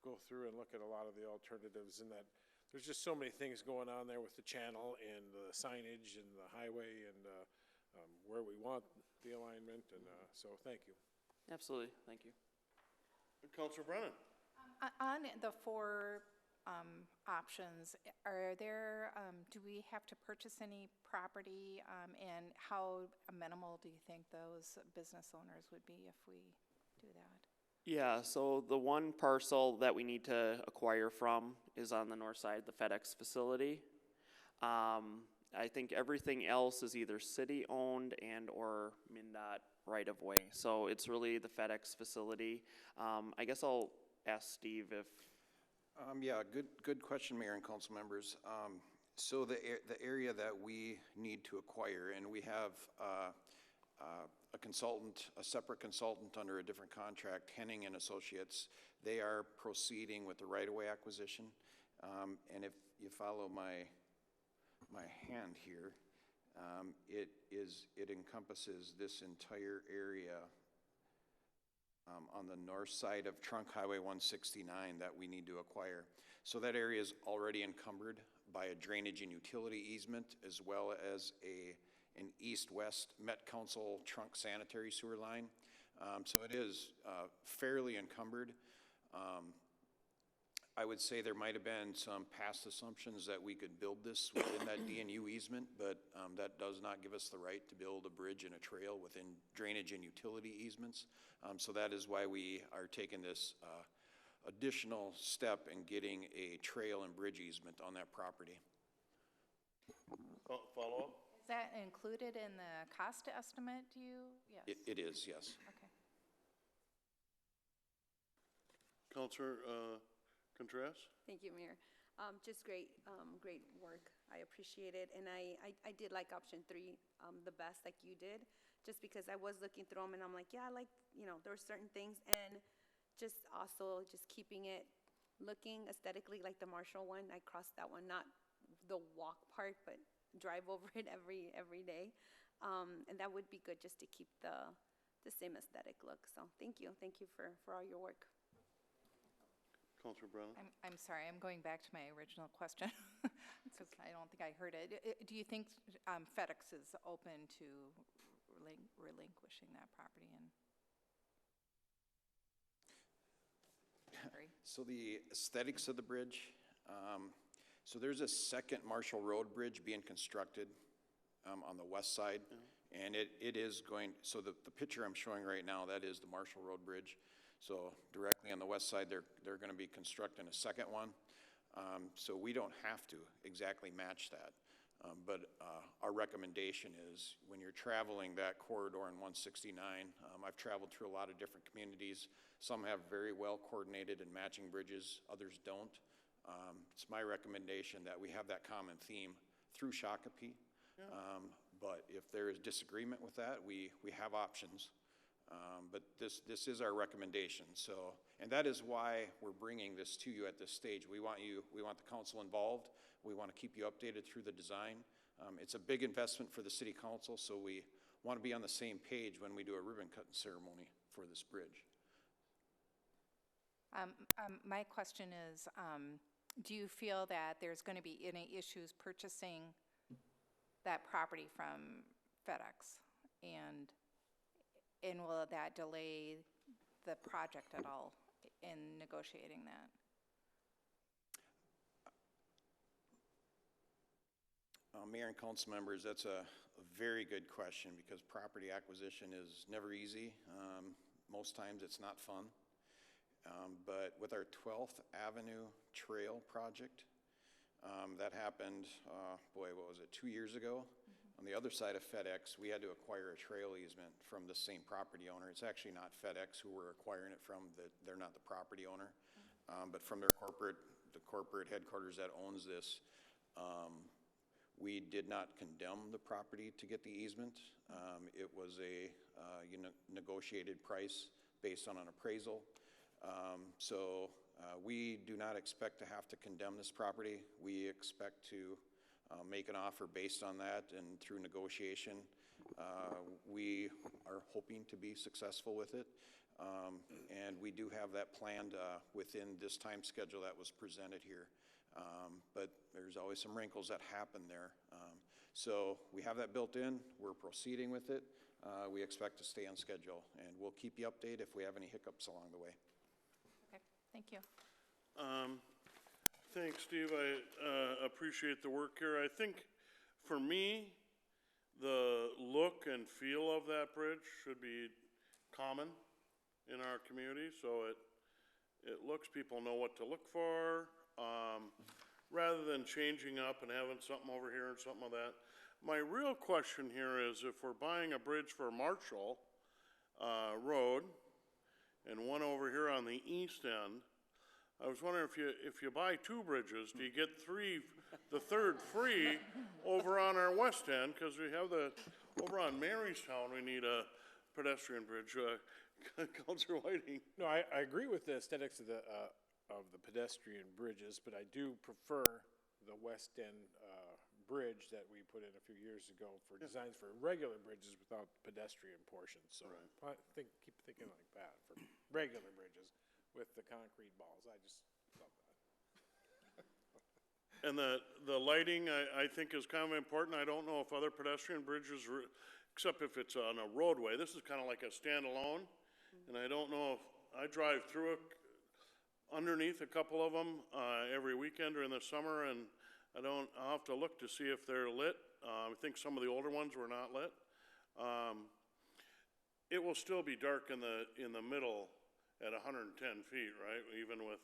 go through and look at a lot of the alternatives, and that there's just so many things going on there with the channel and the signage and the highway and where we want the alignment, and so thank you. Absolutely, thank you. Councilor Brennan? On the 4 options, are there, do we have to purchase any property, and how minimal do you think those business owners would be if we do that? Yeah, so the one parcel that we need to acquire from is on the north side, the FedEx facility. I think everything else is either city-owned and or Mndot Right-of-Way. So it's really the FedEx facility. I guess I'll ask Steve if... Yeah, good question, Mayor and council members. So the area that we need to acquire, and we have a consultant, a separate consultant under a different contract, Henning and Associates. They are proceeding with the right-of-way acquisition. And if you follow my hand here, it encompasses this entire area on the north side of Trunk Highway 169 that we need to acquire. So that area is already encumbered by a drainage and utility easement, as well as an east-west Met Council trunk sanitary sewer line. So it is fairly encumbered. I would say there might have been some past assumptions that we could build this within that DNU easement, but that does not give us the right to build a bridge and a trail within drainage and utility easements. So that is why we are taking this additional step in getting a trail and bridge easement on that property. Follow up? Is that included in the cost estimate, do you? Yes. It is, yes. Okay. Councilor Contreras? Thank you, Mayor. Just great, great work. I appreciate it. And I did like option 3 the best, like you did, just because I was looking through them and I'm like, yeah, I like, there were certain things. And just also just keeping it looking aesthetically like the Marshall one. I crossed that one, not the walk part, but drive over it every day. And that would be good just to keep the same aesthetic look. So thank you for all your work. Councilor Brennan? I'm sorry, I'm going back to my original question, because I don't think I heard it. Do you think FedEx is open to relinquishing that property? So the aesthetics of the bridge, so there's a second Marshall Road bridge being constructed on the west side. And it is going, so the picture I'm showing right now, that is the Marshall Road Bridge. So directly on the west side, they're going to be constructing a second one. So we don't have to exactly match that. But our recommendation is when you're traveling that corridor in 169, I've traveled through a lot of different communities. Some have very well coordinated and matching bridges, others don't. It's my recommendation that we have that common theme through Shakopee. But if there is disagreement with that, we have options. But this is our recommendation. So, and that is why we're bringing this to you at this stage. We want the council involved. We want to keep you updated through the design. It's a big investment for the city council, so we want to be on the same page when we do a ribbon cutting ceremony for this bridge. My question is, do you feel that there's going to be any issues purchasing that property from FedEx? And will that delay the project at all in negotiating that? Mayor and council members, that's a very good question because property acquisition is never easy. Most times it's not fun. But with our 12th Avenue Trail project, that happened, what was it, 2 years ago? On the other side of FedEx, we had to acquire a trail easement from the same property owner. It's actually not FedEx who we're acquiring it from. They're not the property owner. But from the corporate headquarters that owns this, we did not condemn the property to get the easement. It was a negotiated price based on an appraisal. So we do not expect to have to condemn this property. We expect to make an offer based on that, and through negotiation, we are hoping to be successful with it. And we do have that planned within this time schedule that was presented here. But there's always some wrinkles that happen there. So we have that built in. We're proceeding with it. We expect to stay on schedule, and we'll keep you updated if we have any hiccups along the way. Okay, thank you. Thanks, Steve. I appreciate the work here. I think for me, the look and feel of that bridge should be common in our community, so it looks, people know what to look for, rather than changing up and having something over here and something like that. My real question here is if we're buying a bridge for Marshall Road and one over here on the east end, I was wondering if you buy 2 bridges, do you get the third free over on our west end? Because we have over on Marystown, we need a pedestrian bridge. Councilor Whiting. No, I agree with the aesthetics of the pedestrian bridges, but I do prefer the west end bridge that we put in a few years ago for designs for regular bridges without pedestrian portions, so keep thinking like that for regular bridges with the concrete balls, I just love that. And the lighting, I think is kind of important. I don't know if other pedestrian bridges, except if it's on a roadway, this is kind of like a standalone. And I don't know if, I drive through underneath a couple of them, every weekend during the summer, and I'll have to look to see if they're lit. I think some of the older ones were not lit. It will still be dark in the middle at 110 feet, right? Even with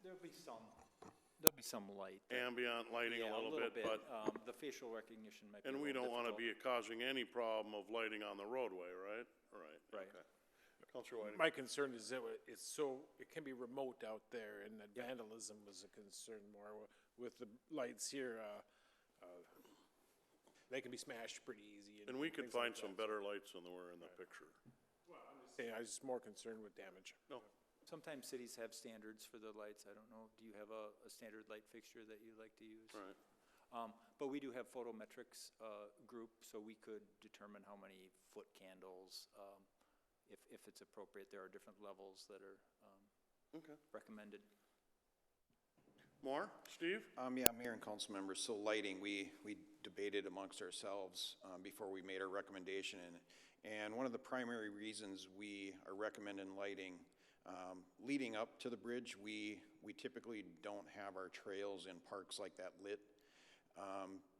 There'll be some light. ambient lighting Yeah, a little bit, but, The facial recognition might be a and we little don't want to difficult. be causing any problem of lighting on the roadway, right? Right. Okay. Counselor Whiting? My concern is that it can be remote out there, and that vandalism was a concern more with the lights here. They can be smashed pretty easy. And we could things like find some that. better lights than there were in the picture. Yeah, I was just more concerned with damage. No, Sometimes cities have standards for the lights. I don't know, do you have a standard light fixture that you like to use? right. But we do have photometrics group, so we could determine how many foot candles, if it's appropriate. There are different levels that are Okay. recommended. More? Steve? Yeah, Mayor and council members, so lighting, we debated amongst ourselves before we made our recommendation. And one of the primary reasons we are recommending lighting, leading up to the bridge, we typically don't have our trails in parks like that lit.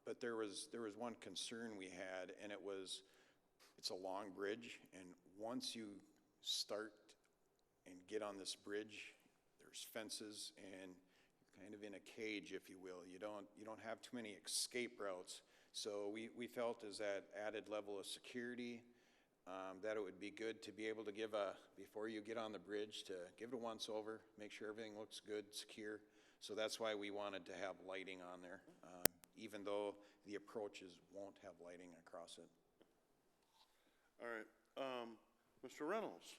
But there was one concern we had, and it's a long bridge, and once you start and get on this bridge, there's fences, and you're kind of in a cage, if you will. You don't have too many escape routes. So we felt as that added level of security, that it would be good to be able to before you get on the bridge, to give it a once over, make sure everything looks good, secure. So that's why we wanted to have lighting on there, even though the approaches won't have lighting across it. All right. Mr. Reynolds?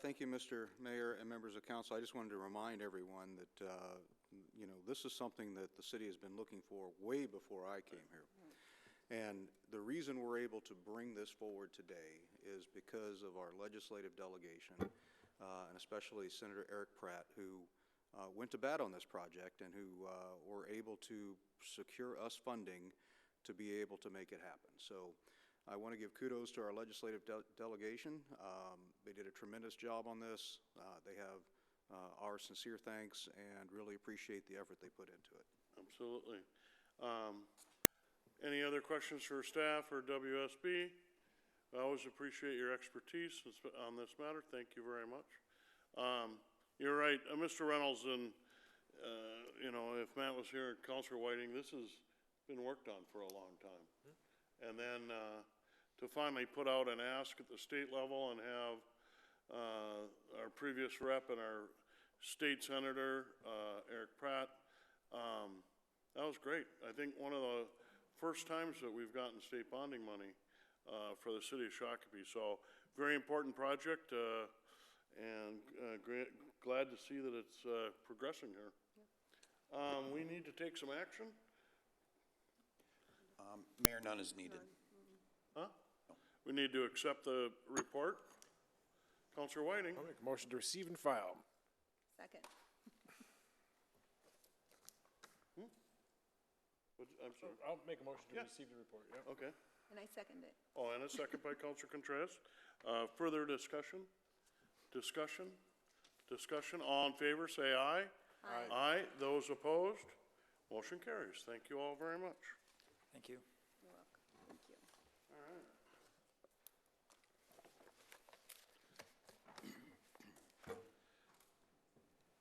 Thank you, Mr. Mayor and members of council. I just wanted to remind everyone that, this is something that the city has been looking for way before I came here. And the reason we're able to bring this forward today is because of our legislative delegation, and especially Senator Eric Pratt, who went to bat on this project and who were able to secure us funding to be able to make it happen. So I want to give kudos to our legislative delegation. They did a tremendous job on this. They have our sincere thanks and really appreciate the effort they put into it. Absolutely. Any other questions for staff or WSB? I always appreciate your expertise on this matter. Thank you very much. You're right, Mr. Reynolds, and if Matt was here, Councilor Whiting, this has been worked on for a long time. And then to finally put out an ask at the state level and have our previous rep and our state senator, Eric Pratt, that was great. I think one of the first times that we've gotten state bonding money for the city of Shakopee. So very important project, and glad to see that it's progressing here. We need to take some action. Mayor, none is needed. Huh? We need to accept the report. Councilor Whiting? I'll make a motion to receive and file. Second. I'm sorry. I'll make a motion to Yeah. receive the report, yeah. Okay. And I second it. Oh, and a second by Councilor Contreras. Further discussion? Discussion? All in favor, say aye. Aye. Aye. Those opposed? Motion carries. Thank you all very much. Thank you. You're welcome. Thank you. All right.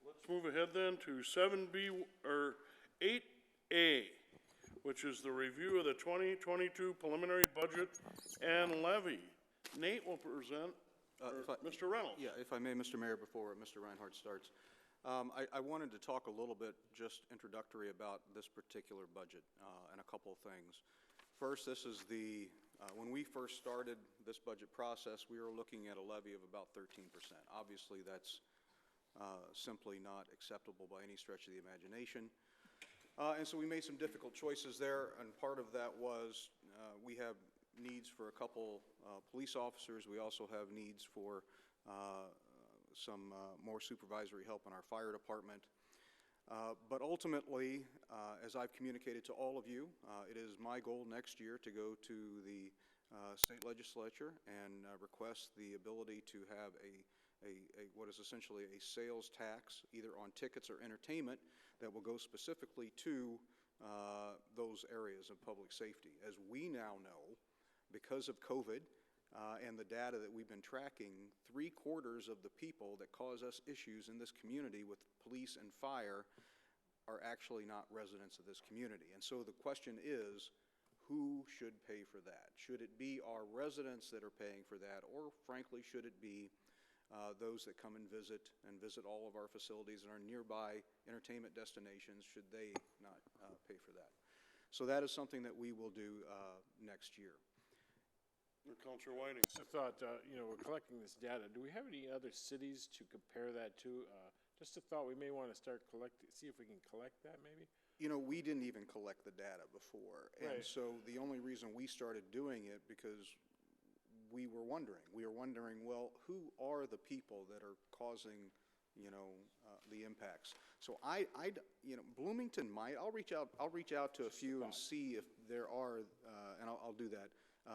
Let's move ahead then to 7B, or 8A, which is the review of the 2022 preliminary budget and levy. Nate will present, Mr. Reynolds. Yeah, if I may, Mr. Mayor, before Mr. Reinhardt starts. I wanted to talk a little bit, just introductory, about this particular budget and a couple of things. First, this is when we first started this budget process, we were looking at a levy of about 13%. Obviously, that's simply not acceptable by any stretch of the imagination. And so we made some difficult choices there, and part of that was we have needs for a couple police officers. We also have needs for some more supervisory help in our fire department. But ultimately, as I've communicated to all of you, it is my goal next year to go to the state legislature and request the ability to have what is essentially a sales tax, either on tickets or entertainment, that will go specifically to those areas of public safety. As we now know, because of COVID and the data that we've been tracking, 3/4 of the people that cause us issues in this community with police and fire are actually not residents of this community. And so the question is, who should pay for that? Should it be our residents that are paying for that, or frankly, should it be those that come and visit all of our facilities and our nearby entertainment destinations? Should they not pay for that? So that is something that we will do next year. Councilor Whiting. I thought, we're collecting this data. Do we have any other cities to compare that to? Just a thought, we may want to start see if we can collect that maybe? We didn't even collect the data before. And Right. so the only reason we started doing it because we were wondering, well, who are the people that are causing, the impacts? So Bloomington might, I'll reach out to a few and see if there are, and I'll do that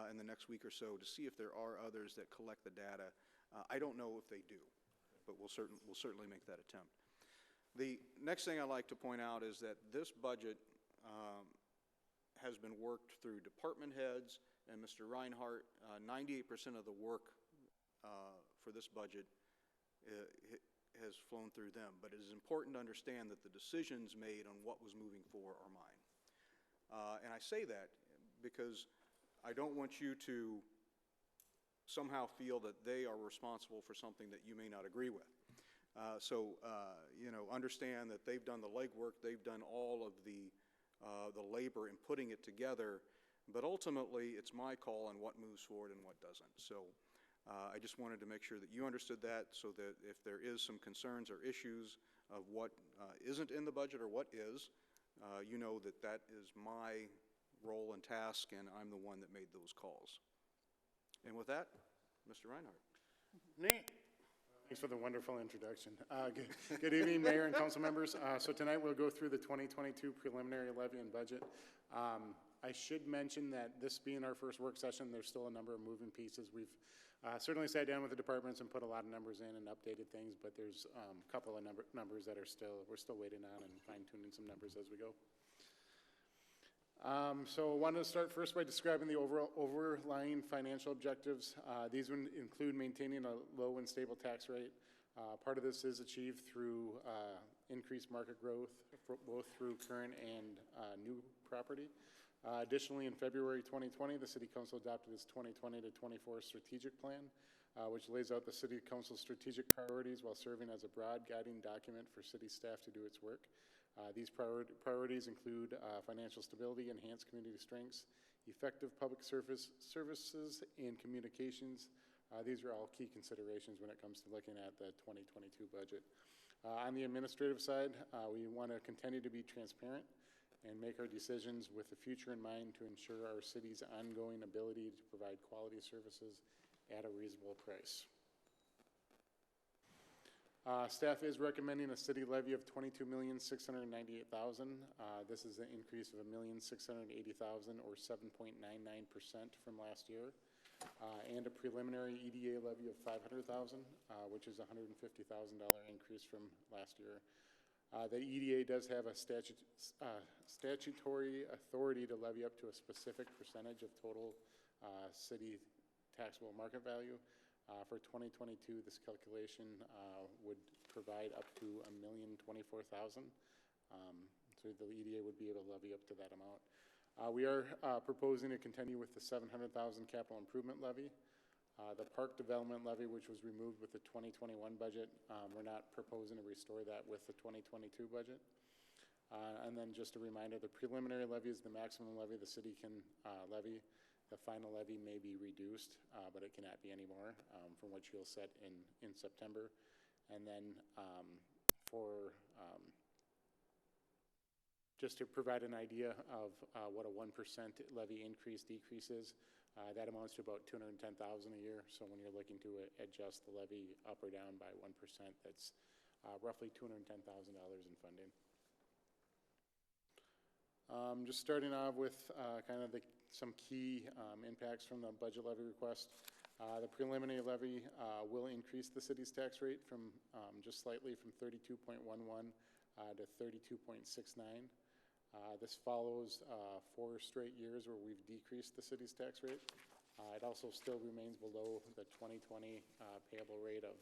in the next week or so to see if there are others that collect the data. I don't know if they do, but we'll certainly make that attempt. The next thing I'd like to point out is that this budget has been worked through department heads and Mr. Reinhardt. 98% of the work for this budget has flown through them, but it is important to understand that the decisions made on what was moving forward are mine. And I say that because I don't want you to somehow feel that they are responsible for something that you may not agree with. Understand that they've done the legwork, they've done all of the labor in putting it together, but ultimately it's my call on what moves forward and what doesn't. So I just wanted to make sure that you understood that, so that if there is some concerns or issues of what isn't in the budget or what is, you know that that is my role and task, and I'm the one that made those calls. And with that, Mr. Reinhardt. Nate. Thanks for the wonderful introduction. Good evening, Mayor and council members. So tonight we'll go through the 2022 preliminary levy and budget. I should mention that this being our first work session, there's still a number of moving pieces. We've certainly sat down with the departments and put a lot of numbers in and updated things, but there's a couple of numbers that we're still waiting on and fine-tuning some numbers as we go. So I wanted to start first by describing the overlying financial objectives. These would include maintaining a low and stable tax rate. Part of this is achieved through increased market growth, both through current and new property. Additionally, in February 2020, the City Council adopted its 2020 to 24 strategic plan, which lays out the City Council's strategic priorities while serving as a broad guiding document for city staff to do its work. These priorities include financial stability, enhanced community strengths, effective public services, and communications. These are all key considerations when it comes to looking at the 2022 budget. On the administrative side, we want to continue to be transparent and make our decisions with the future in mind to ensure our city's ongoing ability to provide quality services at a reasonable price. Staff is recommending a city levy of $22,698,000. This is an increase of $1,680,000 or 7.99% from last year, and a preliminary EDA levy of $500,000, which is a $150,000 increase from last year. The EDA does have a statutory authority to levy up to a specific percentage of total city taxable market value. For 2022, this calculation would provide up to $1,024,000. So the EDA would be able to levy up to that amount. We are proposing to continue with the $700,000 capital improvement levy. The park development levy, which was removed with the 2021 budget, we're not proposing to restore that with the 2022 budget. And then just a reminder, the preliminary levy is the maximum levy the city can levy. The final levy may be reduced, but it cannot be any more from what you'll set in September. And then for just to provide an idea of what a 1% levy increase decrease is, that amounts to about $210,000 a year. So when you're looking to adjust the levy up or down by 1%, that's roughly $210,000 in funding. Just starting off with kind of some key impacts from the budget levy request. The preliminary levy will increase the city's tax rate from just slightly from 32.11 to 32.69. This follows 4 straight years where we've decreased the city's tax rate. It also still remains below the 2020 payable rate of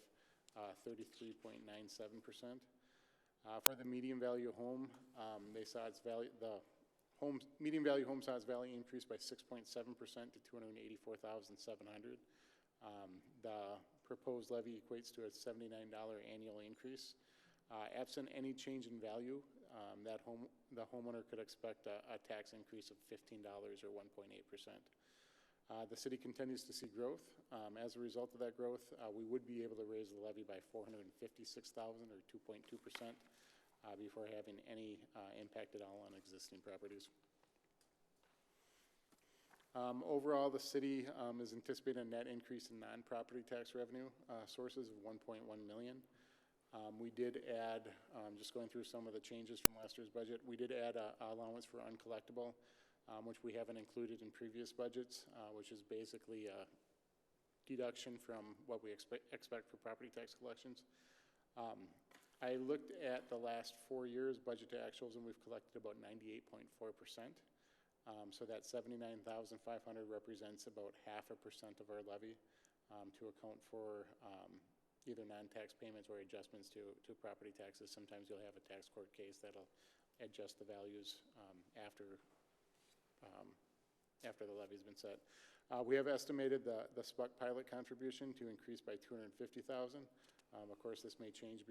33.97%. For the median value home, they saw its value, median value home saw its value increase by 6.7% to $284,700. The proposed levy equates to a $79 annual increase. Absent any change in value, the homeowner could expect a tax increase of $15 or 1.8%. The city continues to see growth. As a result of that growth, we would be able to raise the levy by $456,000 or 2.2% before having any impact at all on existing properties. Overall, the city is anticipating a net increase in non-property tax revenue sources of $1.1 million. We did add, just going through some of the changes from last year's budget, we did add an allowance for uncollectible, which we haven't included in previous budgets, which is basically a deduction from what we expect for property tax collections. I looked at the last 4 years budget to actuals, and we've collected about 98.4%. So that $79,500 represents about 0.5% of our levy to account for either non-tax payments or adjustments to property taxes. Sometimes you'll have a tax court case that'll adjust the values after the levy's been set. We have estimated the SPUC pilot contribution to increase by $250,000. Of course, this may change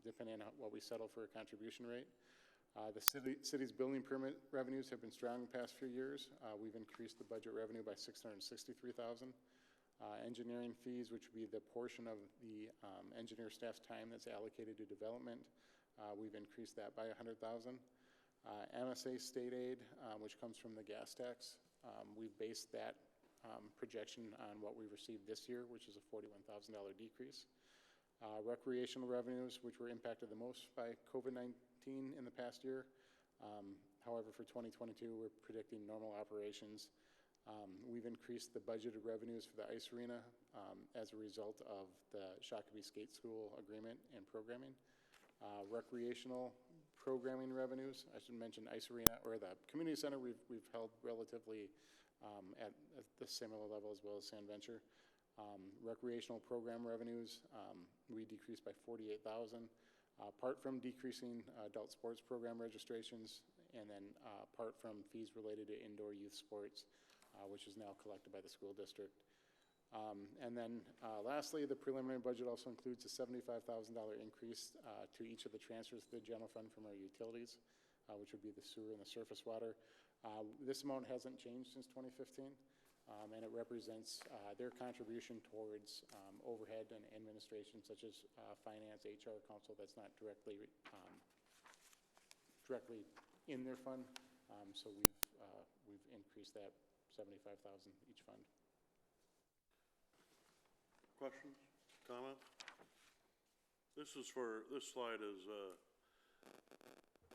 depending on what we settle for a contribution rate. The city's building permit revenues have been strong the past few years. We've increased the budget revenue by $663,000. Engineering fees, which would be the portion of the engineer staff's time that's allocated to development, we've increased that by $100,000. MSA state aid, which comes from the gas tax, we've based that projection on what we received this year, which is a $41,000 decrease. Recreational revenues, which were impacted the most by COVID-19 in the past year. However, for 2022, we're predicting normal operations. We've increased the budgeted revenues for the ice arena as a result of the Shakopee Skate School agreement and programming. Recreational programming revenues, I should mention ice arena, or the community center, we've held relatively at the similar level as well as San Venture. Recreational program revenues, we decreased by $48,000, apart from decreasing adult sports program registrations, and then apart from fees related to indoor youth sports, which is now collected by the school district. And then lastly, the preliminary budget also includes a $75,000 increase to each of the transfers to the general fund from our utilities, which would be the sewer and the surface water. This amount hasn't changed since 2015, and it represents their contribution towards overhead and administration, such as finance, HR, council, that's not directly in their fund. So we've increased that $75,000 each fund. Questions, comments? This slide is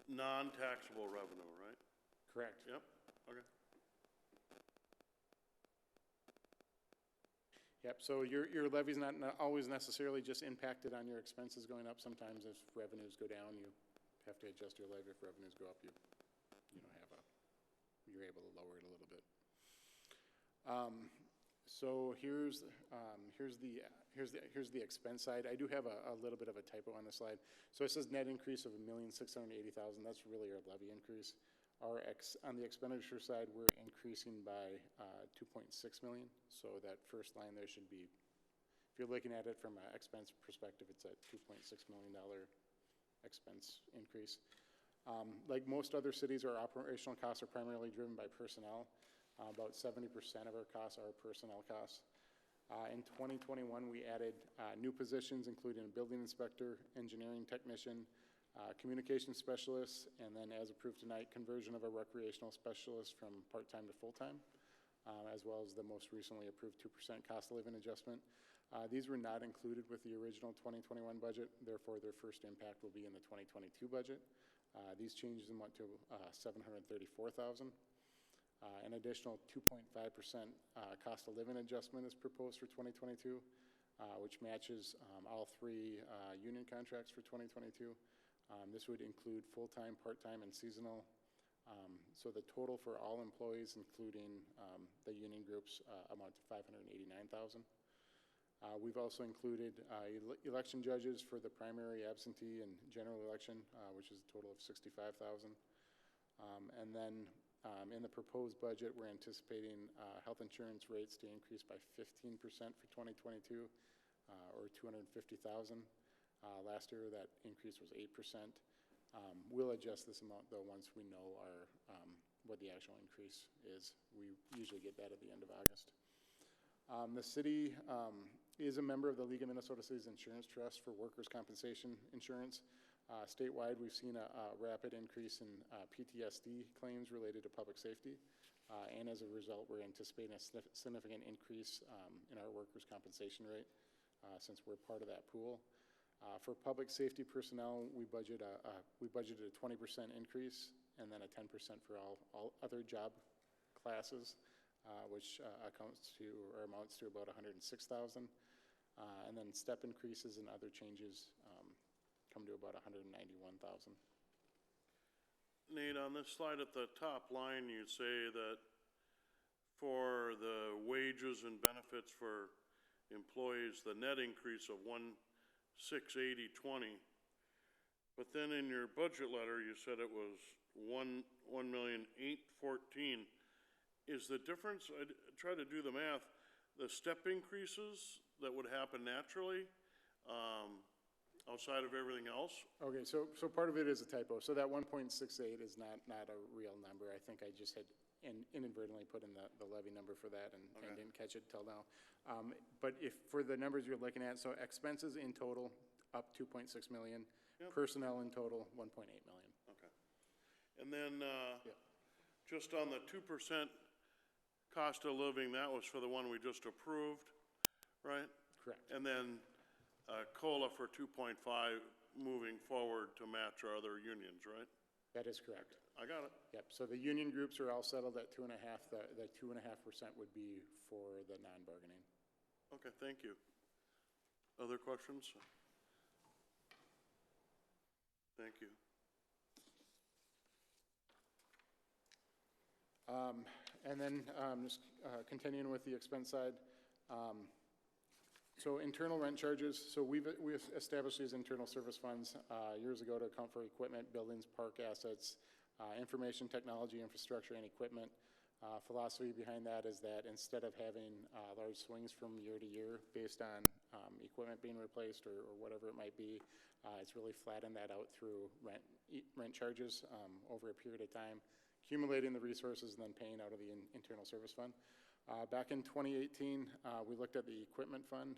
non-taxable revenue, right? Correct. Yep, okay. Yep, so your levy's not always necessarily just impacted on your expenses going up. Sometimes if revenues go down, you have to adjust your levy. If revenues go up, you're able to lower it a little bit. So here's the expense side. I do have a little bit of a typo on the slide. So it says net increase of $1,680,000. That's really our levy increase. On the expenditure side, we're increasing by $2.6 million. So that first line there should be, if you're looking at it from an expense perspective, it's a $2.6 million expense increase. Like most other cities, our operational costs are primarily driven by personnel. About 70% of our costs are personnel costs. In 2021, we added new positions, including a building inspector, engineering technician, communication specialists, and then as approved tonight, conversion of a recreational specialist from part-time to full-time, as well as the most recently approved 2% cost of living adjustment. These were not included with the original 2021 budget, therefore their first impact will be in the 2022 budget. These changes amount to $734,000. An additional 2.5% cost of living adjustment is proposed for 2022, which matches all three union contracts for 2022. This would include full-time, part-time, and seasonal. So the total for all employees, including the union groups, amount to $589,000. We've also included election judges for the primary, absentee, and general election, which is a total of $65,000. And then in the proposed budget, we're anticipating health insurance rates to increase by 15% for 2022, or $250,000. Last year, that increase was 8%. We'll adjust this amount, though, once we know what the actual increase is. We usually get that at the end of August. The city is a member of the League of Minnesota Cities Insurance Trust for workers' compensation insurance. Statewide, we've seen a rapid increase in PTSD claims related to public safety, and as a result, we're anticipating a significant increase in our workers' compensation rate since we're part of that pool. For public safety personnel, we budgeted a 20% increase, and then a 10% for all other job classes, which amounts to about $106,000. And then step increases and other changes come to about $191,000. Nate, on this slide at the top line, you say that for the wages and benefits for employees, the net increase of $1,680,20, but then in your budget letter, you said it was $1,814,000. Is the difference, I tried to do the math, the step increases that would happen naturally outside of everything else? Okay, so part of it is a typo. So that 1.68 is not a real number. I think I just had inadvertently put in the levy number for that and didn't catch it till now. But if for the numbers you're looking at, so expenses in total up 2.6 million, Yep. personnel in total 1.8 million. Okay. And then Yep. just on the 2% cost of living, that was for the one we just approved, right? Correct. And then COLA for 2.5 moving forward to match our other unions, right? That is correct. I got it. Yep, so the union groups are all settled at 2.5. The 2.5% would be for the non-bargaining. Okay, thank you. Other questions? Thank you. And then just continuing with the expense side. So internal rent charges, so we've established these internal service funds years ago to account for equipment, buildings, park assets, information technology, infrastructure, and equipment. Philosophy behind that is that instead of having large swings from year to year based on equipment being replaced or whatever it might be, it's really flattened that out through rent charges over a period of time, accumulating the resources and then paying out of the internal service fund. Back in 2018, we looked at the equipment fund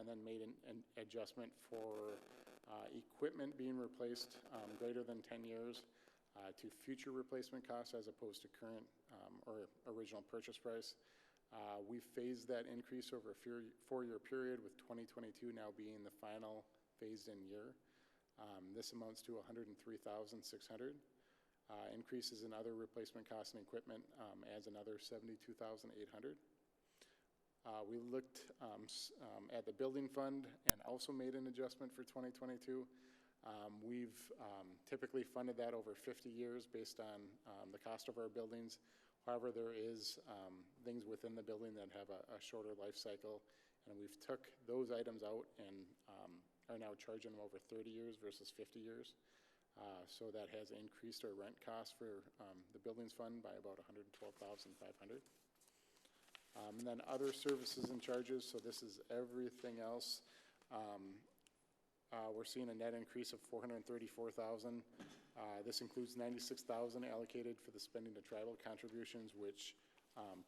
and then made an adjustment for equipment being replaced greater than 10 years to future replacement costs as opposed to current or original purchase price. We phased that increase over a four-year period, with 2022 now being the final phased-in year. This amounts to $103,600. Increases in other replacement costs and equipment adds another $72,800. We looked at the building fund and also made an adjustment for 2022. We've typically funded that over 50 years based on the cost of our buildings. However, there is things within the building that have a shorter life cycle, and we've took those items out and are now charging them over 30 years versus 50 years. So that has increased our rent costs for the buildings fund by about $112,500. And then other services and charges, so this is everything else. We're seeing a net increase of $434,000. This includes $96,000 allocated for the spending to tribal contributions, which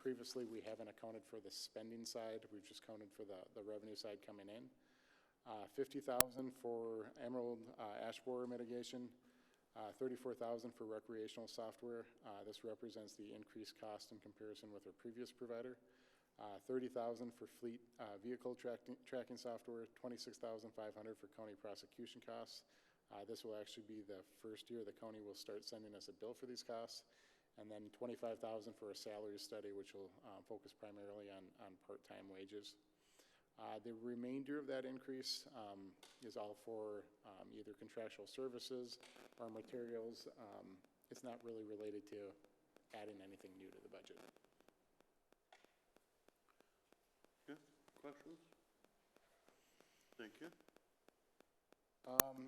previously we haven't accounted for the spending side. We've just counted for the revenue side coming in. $50,000 for emerald ash borer mitigation, $34,000 for recreational software. This represents the increased cost in comparison with our previous provider. $30,000 for fleet vehicle tracking software, $26,500 for county prosecution costs. This will actually be the first year the county will start sending us a bill for these costs. And then $25,000 for a salary study, which will focus primarily on part-time wages. The remainder of that increase is all for either contractual services or materials. It's not really related to adding anything new to the budget. Okay, questions? Thank you.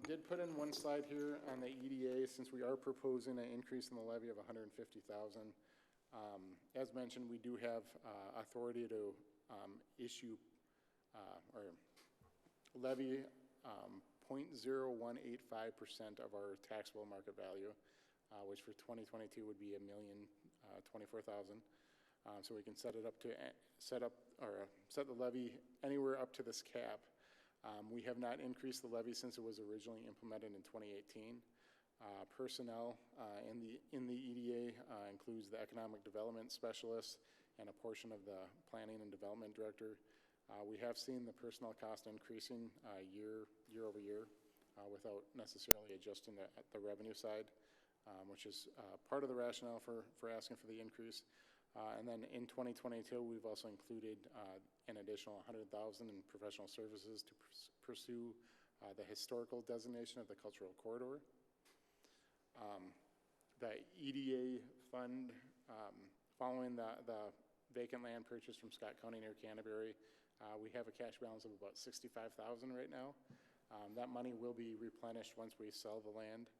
Did put in one slide here on the EDA, since we are proposing an increase in the levy of $150,000. As mentioned, we do have authority to issue or levy 0.0185% of our taxable market value, which for 2022 would be $1,024,000. So we can set the levy anywhere up to this cap. We have not increased the levy since it was originally implemented in 2018. Personnel in the EDA includes the economic development specialist and a portion of the planning and development director. We have seen the personnel cost increasing year over year without necessarily adjusting the revenue side, which is part of the rationale for asking for the increase. And then in 2022, we've also included an additional $100,000 in professional services to pursue the historical designation of the cultural corridor. The EDA fund, following the vacant land purchase from Scott County near Canterbury, we have a cash balance of about $65,000 right now. That money will be replenished once we sell the land,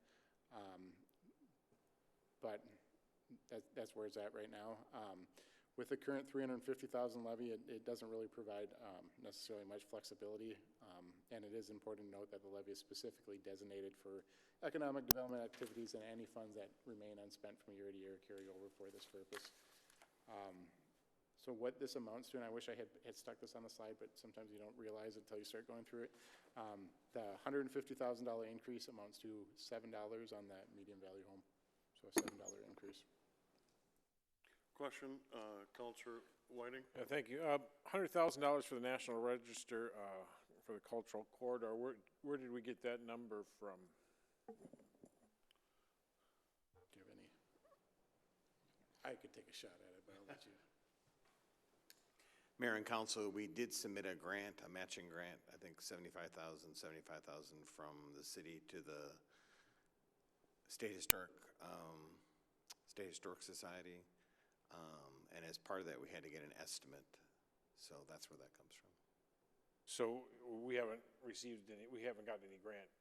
but that's where it's at right now. With the current $350,000 levy, it doesn't really provide necessarily much flexibility, and it is important to note that the levy is specifically designated for economic development activities, and any funds that remain unspent from year to year carry over for this purpose. So what this amounts to, and I wish I had stuck this on the slide, but sometimes you don't realize it until you start going through it. The $150,000 increase amounts to $7 on that medium value home, so a $7 increase. Question, Councilor Whiting? Thank you. $100,000 for the National Register for the cultural corridor. Where did we get that number from? Do you have any? I could take a shot at it, but I'll let you. Mayor and Council, we did submit a grant, a matching grant, I think $75,000 from the city to the State Historic Society. And as part of that, we had to get an estimate. So that's where that comes from. So we haven't gotten any grant.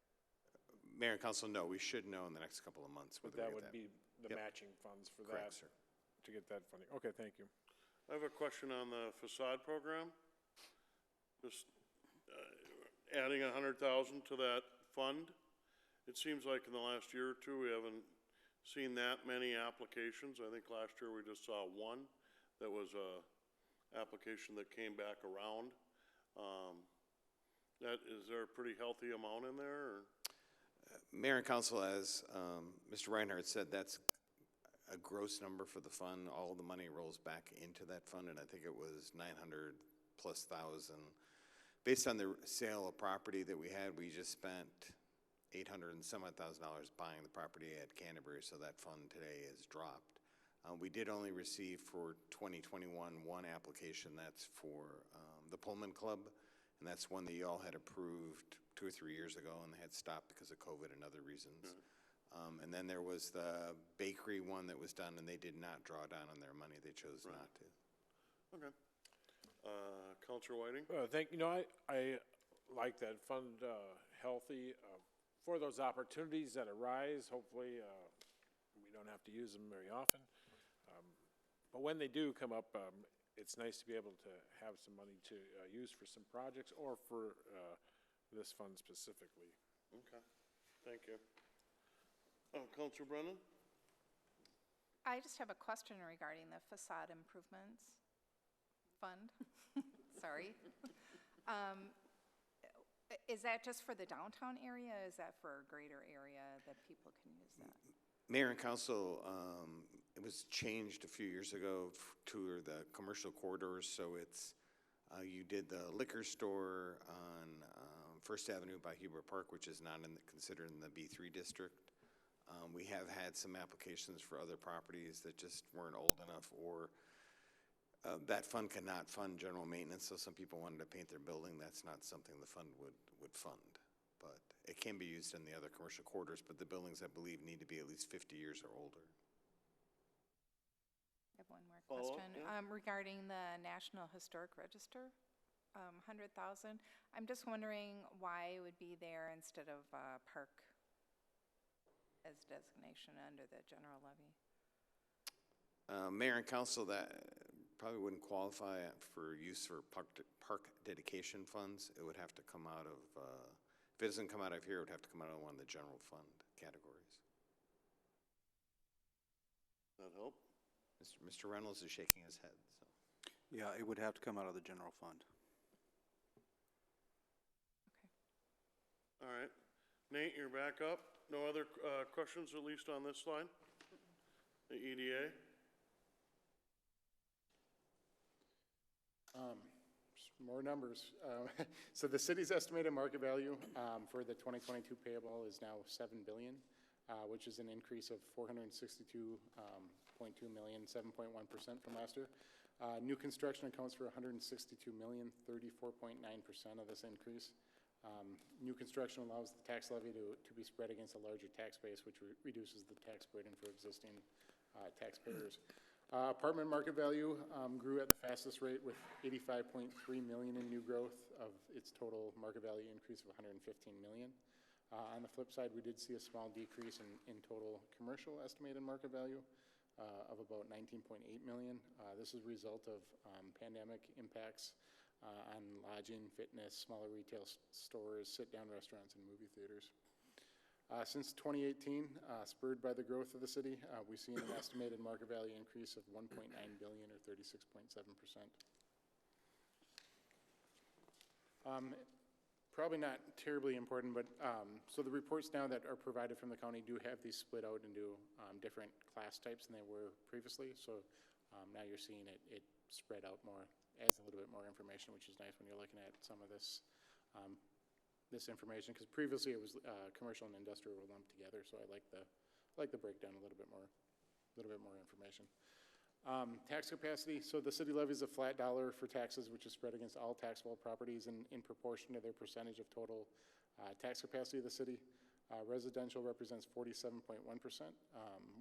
Mayor and Council, no, we should know in the next couple of months. But that would be the matching funds for that. Correct, sir. To get that funding. Okay, thank you. I have a question on the facade program. Just adding $100,000 to that fund. It seems like in the last year or two, we haven't seen that many applications. I think last year we just saw one that was a application that came back around. Is there a pretty healthy amount in there? Or? Mayor and Council, as Mr. Reinhardt said, that's a gross number for the fund. All the money rolls back into that fund, and I think it was 900 plus thousand. Based on the sale of property that we had, we just spent $800 and some odd thousand buying the property at Canterbury, so that fund today is dropped. We did only receive for 2021 one application. That's for the Pullman Club, and that's one that you all had approved 2 or 3 years ago, and they had stopped because of COVID and other reasons. And then there was the bakery one that was done, and they did not draw down on their money. They chose not to. Okay. Councilor Whiting? I like that fund healthy for those opportunities that arise. Hopefully, we don't have to use them very often. But when they do come up, it's nice to be able to have some money to use for some projects or for this fund specifically. Okay. Thank you. Councilor Brennan? I just have a question regarding the facade improvements fund. Sorry. Is that just for the downtown area? Is that for a greater area that people can use that? Mayor and council, it was changed a few years ago to the commercial corridors, so it's, you did the liquor store on First Avenue by Huber Park, which is not considered in the B3 district. We have had some applications for other properties that just weren't old enough, or that fund cannot fund general maintenance, so some people wanted to paint their building. That's not something the fund would fund. But it can be used in the other commercial quarters, but the buildings, I believe, need to be at least 50 years or older. I have one more Follow-up, question. yeah. Regarding the National Historic Register, 100,000. I'm just wondering why it would be there instead of park as designation under the general levy. Mayor and council, that probably wouldn't qualify for use for park dedication funds. It would have to come out of, if it doesn't come out of here, it would have to come out of one of the general fund categories. That help? Mr. Reynolds is shaking his head, so. Yeah, it would have to come out of the general fund. All right. Nate, you're back up. No other questions, at least on this slide? The EDA? More numbers. So the city's estimated market value for the 2022 payable is now $7 billion, which is an increase of $462.2 million, 7.1% from last year. New construction accounts for $162 million, 34.9% of this increase. New construction allows the tax levy to be spread against a larger tax base, which reduces the tax burden for existing taxpayers. Apartment market value grew at the fastest rate with $85.3 million in new growth of its total market value increase of $115 million. On the flip side, we did see a small decrease in total commercial estimated market value of about $19.8 million. This is a result of pandemic impacts on lodging, fitness, smaller retail stores, sit-down restaurants, and movie theaters. Since 2018, spurred by the growth of the city, we've seen an estimated market value increase of $1.9 billion or 36.7%. Probably not terribly important, but so the reports now that are provided from the county do have these split out into different class types than they were previously. So now you're seeing it spread out more, adds a little bit more information, which is nice when you're looking at some of this this information, because previously it was commercial and industrial were lumped together. So I like the breakdown a little bit more information. Tax capacity. So the city levies a flat dollar for taxes, which is spread against all taxable properties in proportion to their percentage of total tax capacity of the city. Residential represents 47.1%,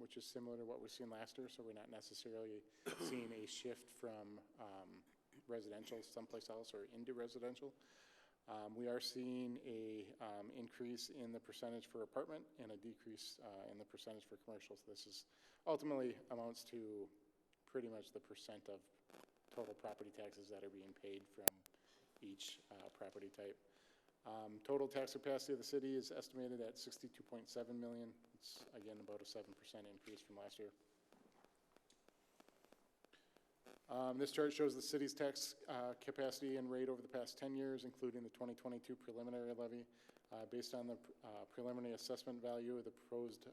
which is similar to what we've seen last year. So we're not necessarily seeing a shift from residential someplace else or into residential. We are seeing a increase in the percentage for apartment and a decrease in the percentage for commercial. So this is ultimately amounts to pretty much the percent of total property taxes that are being paid from each property type. Total tax capacity of the city is estimated at 62.7 million. It's again about a 7% increase from last year. This chart shows the city's tax capacity and rate over the past 10 years, including the 2022 preliminary levy. Based on the preliminary assessment value, the proposed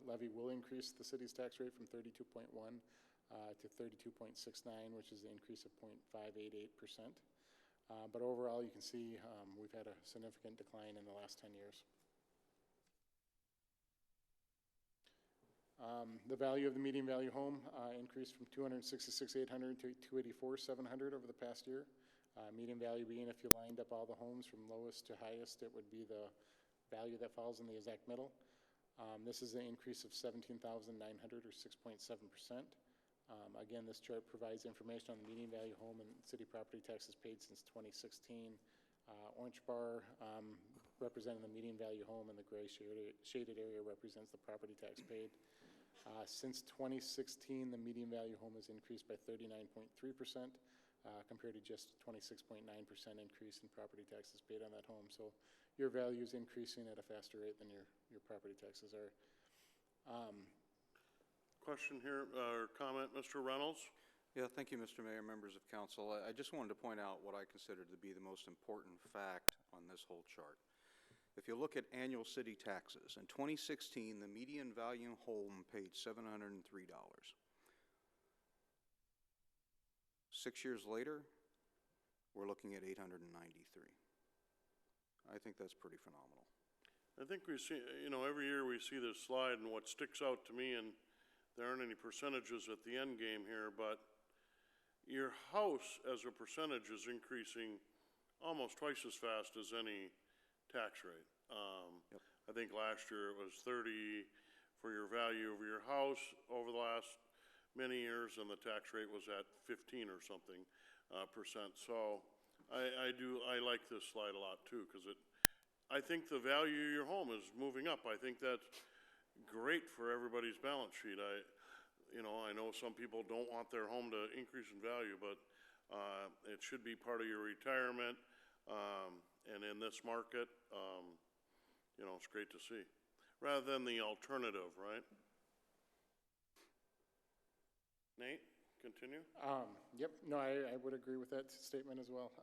levy will increase the city's tax rate from 32.1 to 32.69, which is an increase of 0.588%. But overall, you can see we've had a significant decline in the last 10 years. The value of the median value home increased from $266,800 to $284,700 over the past year. Median value being, if you lined up all the homes from lowest to highest, it would be the value that falls in the exact middle. This is an increase of $17,900 or 6.7%. Again, this chart provides information on the median value home and city property taxes paid since 2016. Orange bar representing the median value home, and the gray shaded area represents the property tax paid. Since 2016, the median value home has increased by 39.3%, compared to just 26.9% increase in property taxes paid on that home. So your value is increasing at a faster rate than your property taxes are. Question here, or comment, Mr. Reynolds? Yeah, thank you, Mr. Mayor, members of council. I just wanted to point out what I consider to be the most important fact on this whole chart. If you look at annual city taxes, in 2016, the median value home paid $703. 6 years later, we're looking at $893. I think that's pretty phenomenal. I think we see, you know, every year we see this slide, and what sticks out to me, and there aren't any percentages at the end game here, but your house as a percentage is increasing almost twice as fast as any tax rate. Yep. I think last year it was 30 for your value of your house over the last many years, and the tax rate was at 15 or something percent. So I like this slide a lot too, because I think the value of your home is moving up. I think that's great for everybody's balance sheet. I know some people don't want their home to increase in value, but it should be part of your retirement. And in this market, it's great to see, rather than the alternative, right? Nate, continue. Yep, no, I would agree with that statement as well.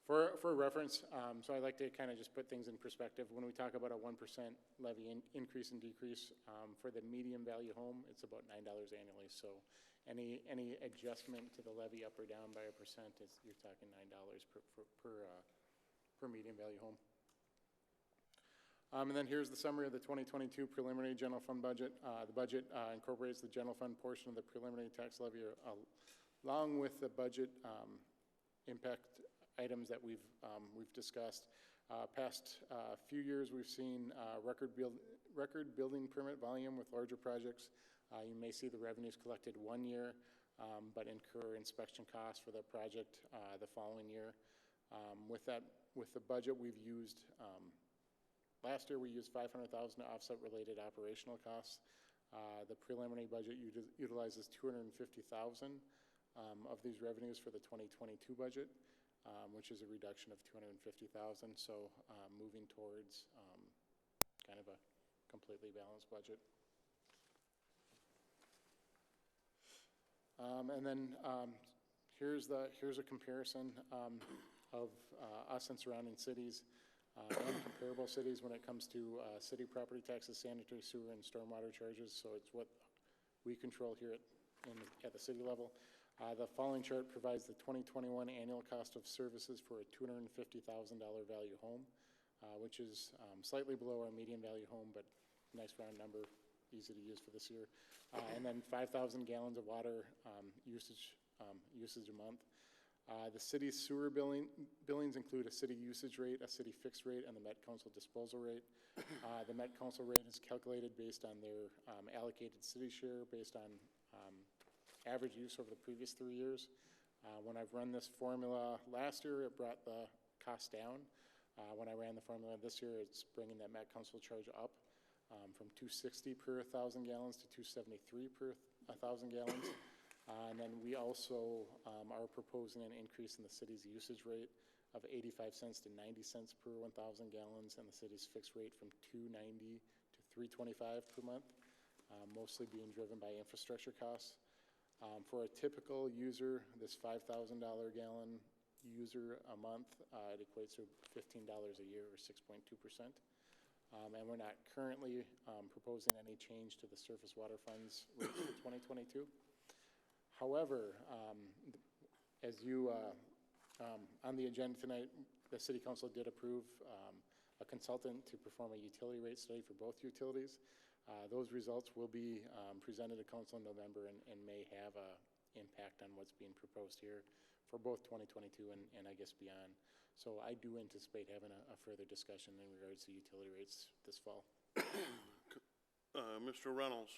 For reference, so I like to kind of just put things in perspective. When we talk about a 1% levy increase and decrease, for the medium value home, it's about $9 annually. So any adjustment to the levy up or down by 1%, you're talking $9 per medium value home. And then here's the summary of the 2022 preliminary general fund budget. The budget incorporates the general fund portion of the preliminary tax levy along with the budget impact items that we've discussed. Past few years, we've seen record building permit volume with larger projects. You may see the revenues collected one year, but incur inspection costs for the project the following year. With the budget we've used, last year we used $500,000 to offset related operational costs. The preliminary budget utilizes $250,000 of these revenues for the 2022 budget, which is a reduction of $250,000. So moving towards kind of a completely balanced budget. And then here's a comparison of us and surrounding cities and comparable cities when it comes to city property taxes, sanitary sewer, and stormwater charges. So it's what we control here at the city level. The following chart provides the 2021 annual cost of services for a $250,000 value home, which is slightly below our median value home, but nice round number, easy to use for this year. And then 5,000 gallons of water usage a month. The city's sewer billings include a city usage rate, a city fixed rate, and the Met Council disposal rate. The Met Council rate is calculated based on their allocated city share, based on average use over the previous 3 years. When I've run this formula last year, it brought the cost down. When I ran the formula this year, it's bringing that Met Council charge up from $260 per 1,000 gallons to $273 per 1,000 gallons. And then we also are proposing an increase in the city's usage rate of 85 cents to 90 cents per 1,000 gallons, and the city's fixed rate from $290 to $325 per month, mostly being driven by infrastructure costs. For a typical user, this $5,000 gallon user a month, it equates to $15 a year or 6.2%. And we're not currently proposing any change to the surface water funds rates for 2022. However, as you, on the agenda tonight, the City Council did approve a consultant to perform a utility rate study for both utilities. Those results will be presented to Council in November and may have an impact on what's being proposed here for both 2022 and I guess beyond. So I do anticipate having a further discussion in regards to utility rates this fall. Mr. Reynolds.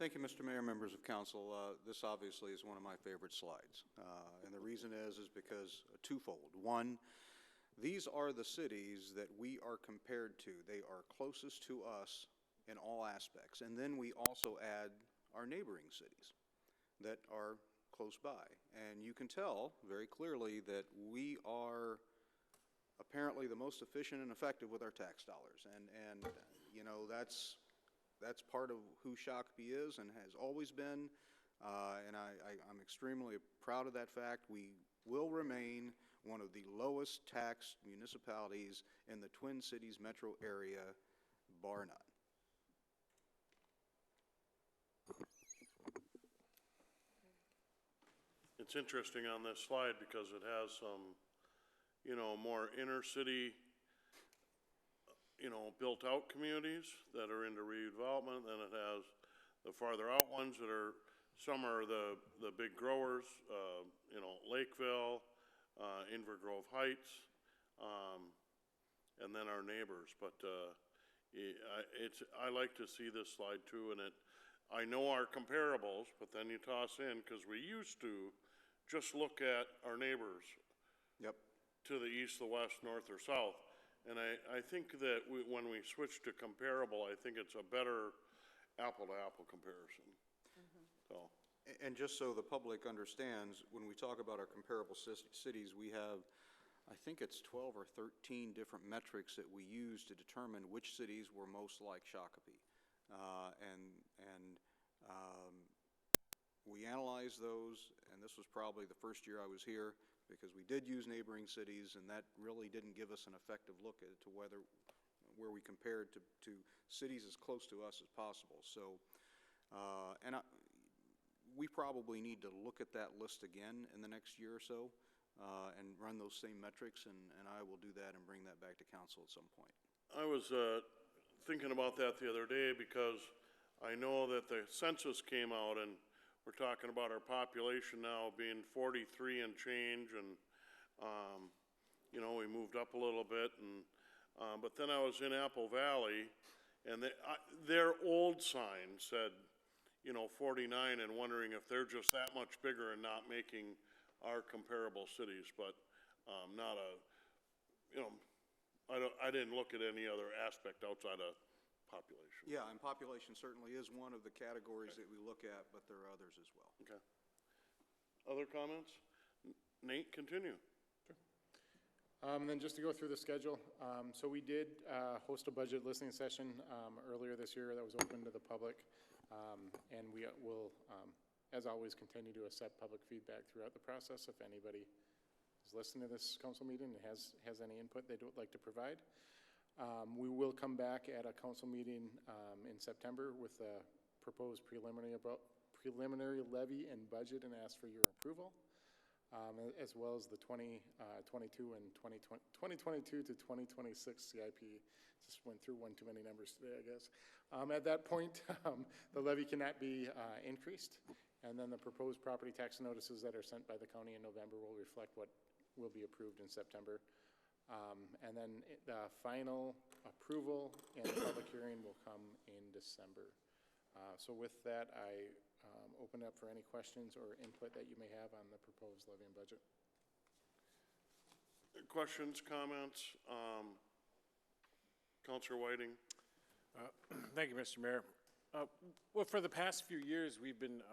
Thank you, Mr. Mayor, members of council. This obviously is one of my favorite slides. And the reason is because twofold. One, these are the cities that we are compared to. They are closest to us in all aspects. And then we also add our neighboring cities that are close by. And you can tell very clearly that we are apparently the most efficient and effective with our tax dollars. And you know, that's part of who Shakopee is and has always been. And I'm extremely proud of that fact. We will remain one of the lowest taxed municipalities in the Twin Cities metro area, bar none. It's interesting on this slide because it has some, you know, more inner city, you know, built-out communities that are into redevelopment, and it has the farther out ones that are, some are the big growers, you know, Lakeville, Inver Grove Heights, and then our neighbors. But I like to see this slide too, and I know our comparables, but then you toss in, because we used to just look at our neighbors. Yep. To the east, the west, north, or south. And I think that when we switch to comparable, I think it's a better apple-to-apple comparison. So. And just so the public understands, when we talk about our comparable cities, we have, I think it's 12 or 13 different metrics that we use to determine which cities were most like Shakopee. We analyzed those, and this was probably the first year I was here, because we did use neighboring cities, and that really didn't give us an effective look at to where we compared to cities as close to us as possible. So, we probably need to look at that list again in the next year or so, and run those same metrics, and I will do that and bring that back to council at some point. I was thinking about that the other day, because I know that the census came out, and we're talking about our population now being 43 and change, and you know, we moved up a little bit, and but then I was in Apple Valley, and their old sign said, you know, 49, and wondering if they're just that much bigger and not making our comparable cities. But not a, you know, I didn't look at any other aspect outside of population. Yeah, and population certainly is one of the categories that we look at, but there are others as well. Okay. Other comments? Nate, continue. And then just to go through the schedule, so we did host a budget listening session earlier this year that was open to the public, and we will, as always, continue to accept public feedback throughout the process. If anybody is listening to this council meeting and has any input they would like to provide. We will come back at a council meeting in September with a proposed preliminary levy and budget, and ask for your approval, as well as the 2022 and 2022 to 2026 CIP. Just went through one too many numbers today, I guess. At that point, the levy cannot be increased, and then the proposed property tax notices that are sent by the county in November will reflect what will be approved in September. And then the final approval and the public hearing will come in December. So with that, I open up for any questions or input that you may have on the proposed levy and budget. Questions, comments? Councilor Whiting. Thank you, Mr. Mayor. Well, for the past few years, we've been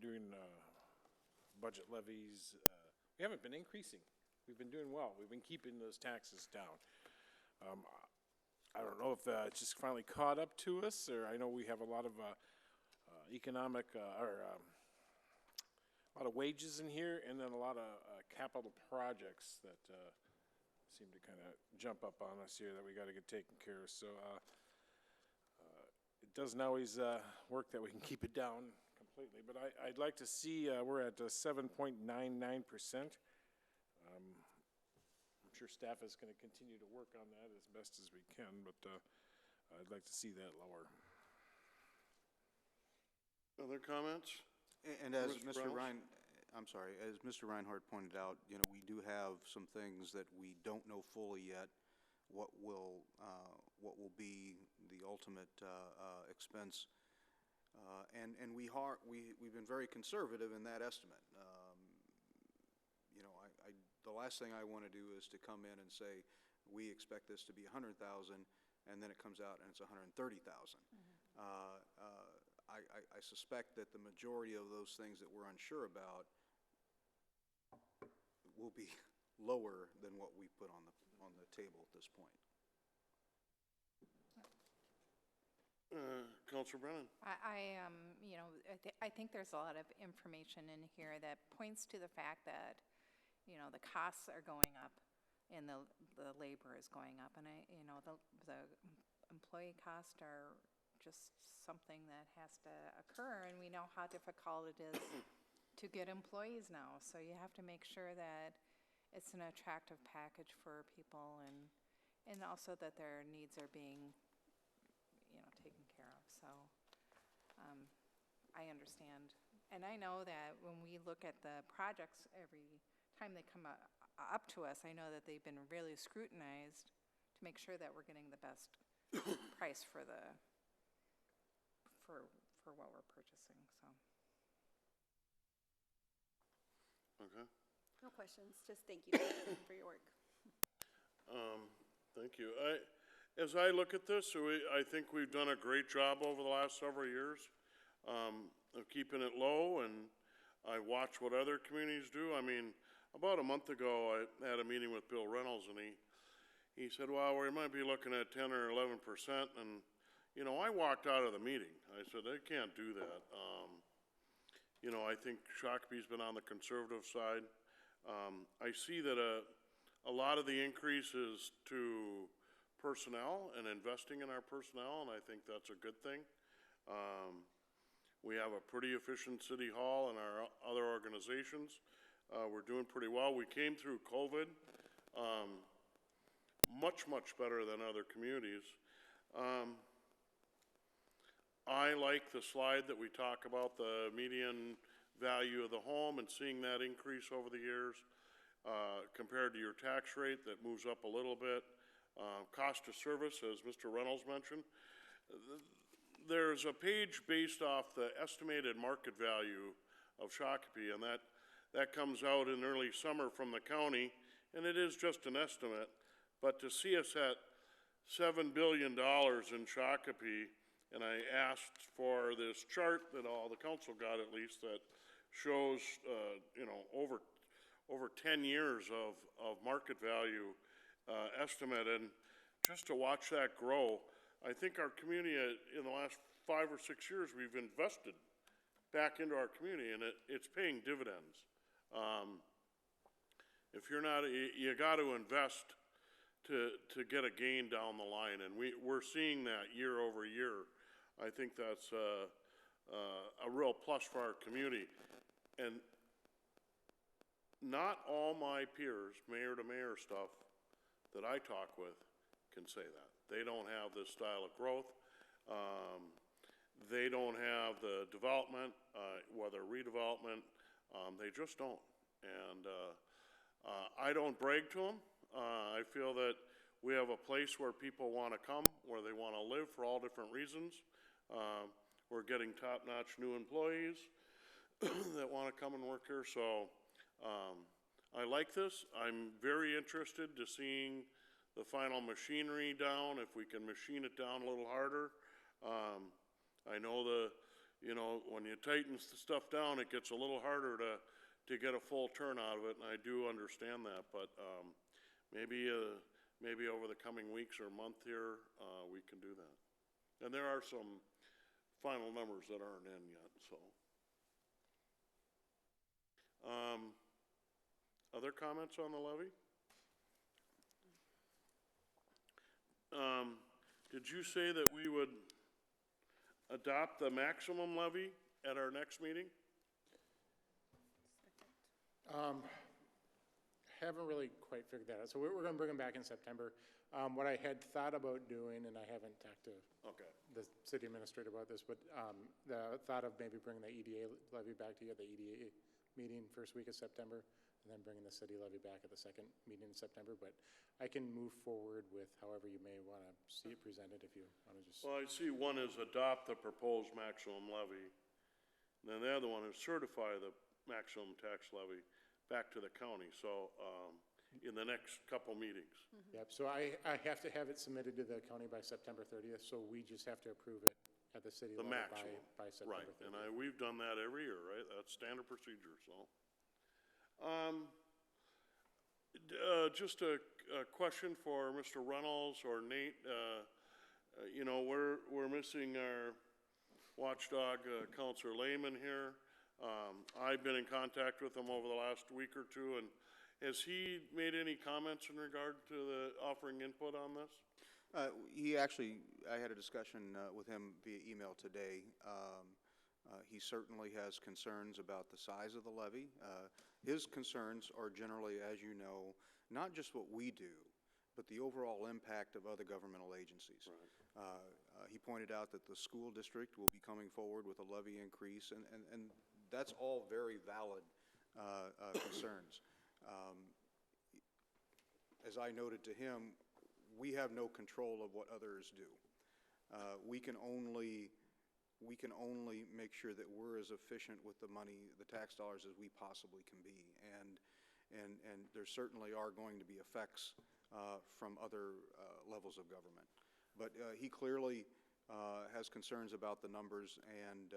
doing budget levies. We haven't been increasing. We've been doing well. We've been keeping those taxes down. I don't know if it's just finally caught up to us, or I know we have a lot of economic a lot of wages in here, and then a lot of capital projects that seem to kind of jump up on us here that we got to get taken care of. So it doesn't always work that we can keep it down completely, but I'd like to see we're at 7.99%. I'm sure staff is going to continue to work on that as best as we can, but I'd like to see that lower. Other comments? And as Mr. Reinhardt pointed out, you know, we do have some things that we don't know fully yet what will be the ultimate expense, and we've been very conservative in that estimate. You know, the last thing I want to do is to come in and say we expect this to be 100,000, and then it comes out and it's 130,000. I suspect that the majority of those things that we're unsure about will be lower than what we put on the table at this point. Counselor Brennan? I think there's a lot of information in here that points to the fact that, the costs are going up and the labor is going up. And the employee costs are just something that has to occur, and we know how difficult it is to get employees now. So you have to make sure that it's an attractive package for people, and also that their needs are being, taken care of. So I understand. And I know that when we look at the projects every time they come up to us, I know that they've been really scrutinized to make sure that we're getting the best price for what we're purchasing, so. Okay. No questions, just thank you for your work. Thank you. As I look at this, I think we've done a great job over the last several years of keeping it low, and I watch what other communities do. I mean, about a month ago, I had a meeting with Bill Reynolds, and he said, well, we might be looking at 10 or 11%, and, I walked out of the meeting. I said, I can't do that. I think Shakopee's been on the conservative side. I see that a lot of the increase is to personnel and investing in our personnel, and I think that's a good thing. We have a pretty efficient city hall and our other organizations. We're doing pretty well. We came through COVID much, much better than other communities. I like the slide that we talk about the median value of the home and seeing that increase over the years compared to your tax rate that moves up a little bit. Cost of service, as Mr. Reynolds mentioned. There's a page based off the estimated market value of Shakopee, and that comes out in early summer from the county, and it is just an estimate. But to see us at $7 billion in Shakopee, and I asked for this chart that all the council got at least that shows, over 10 years of market value estimate, and just to watch that grow, I think our community in the last 5 or 6 years, we've invested back into our community, and it's paying dividends. If you're not, you got to invest to get a gain down the line, and we're seeing that year over year. I think that's a real plus for our community. And not all my peers, mayor to mayor stuff that I talk with can say that. They don't have this style of growth. They don't have the development, whether redevelopment, they just don't. And I don't brag to them. I feel that we have a place where people want to come, where they want to live for all different reasons. We're getting top-notch new employees that want to come and work here, so I like this. I'm very interested to seeing the final machinery down, if we can machine it down a little harder. I know when you tighten stuff down, it gets a little harder to get a full turn out of it, and I do understand that, but maybe over the coming weeks or month here, we can do that. And there are some final numbers that aren't in yet, so. Other comments on the levy? Did you say that we would adopt the maximum levy at our next meeting? Haven't really quite figured that out. So we're going to bring them back in September. What I had thought about doing, and I haven't talked to the city administrator about this, but the thought of maybe bringing the EDA levy back to you at the EDA meeting first week of September, and then bringing the city levy back at the second meeting in September. But I can move forward with however you may want to see it presented if you want to just. Well, I see one is adopt the proposed maximum levy. And then the other one is certify the maximum tax levy back to the county. So in the next couple meetings. Yep, so I have to have it submitted to the county by September 30th, so we just have to approve it at the city The level maximum. by September 30th. Right, and we've done that every year, right? That's standard procedure, so. Just a question for Mr. Reynolds or Nate. you know, we're missing our watchdog, Counselor Lehman here. I've been in contact with him over the last week or two, and has he made any comments in regard to the offering input on this? I had a discussion with him via email today. He certainly has concerns about the size of the levy. His concerns are generally, as you know, not just what we do, but the overall impact of other governmental agencies. Right. He pointed out that the school district will be coming forward with a levy increase, and that's all very valid concerns. As I noted to him, we have no control of what others do. We can only make sure that we're as efficient with the money, the tax dollars, as we possibly can be. And there certainly are going to be effects from other levels of government. But he clearly has concerns about the numbers, and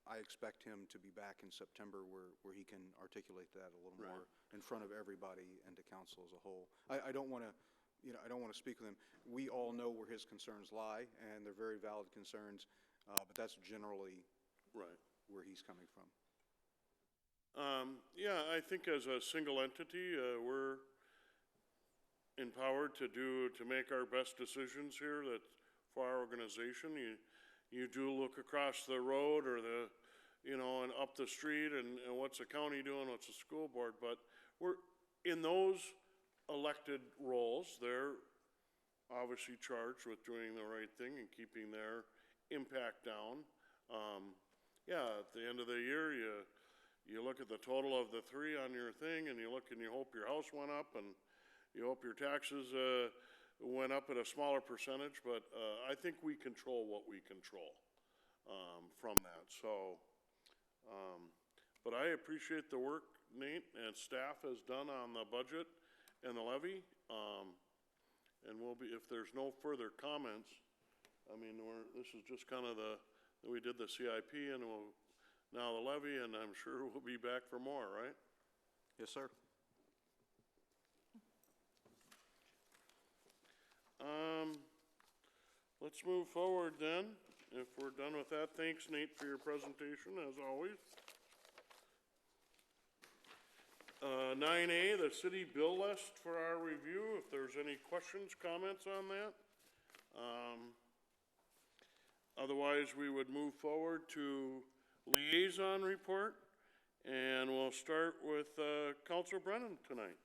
I expect him to be back in September where he can articulate that a little more in front of everybody and to council as a whole. I don't want to, I don't want to speak with him. We all know where his concerns lie, and they're very valid concerns, but that's generally where he's coming from. Yeah, I think as a single entity, we're empowered to make our best decisions here that for our organization. You do look across the road or and up the street and what's the county doing, what's the school board, but we're in those elected roles, they're obviously charged with doing the right thing and keeping their impact down. Yeah, at the end of the year, you look at the total of the three on your thing, and you look and you hope your house went up, and you hope your taxes went up at a smaller percentage, but I think we control what we control from that. So, but I appreciate the work Nate and staff has done on the budget and the levy. And we'll be, if there's no further comments, I mean, this is just kind of we did the CIP and now the levy, and I'm sure we'll be back for more, right? Yes, sir. Let's move forward then. If we're done with that, thanks Nate for your presentation as always. 9A, the city bill list for our review. If there's any questions, comments on that. Otherwise, we would move forward to liaison report, and we'll start with Councilor Brennan tonight.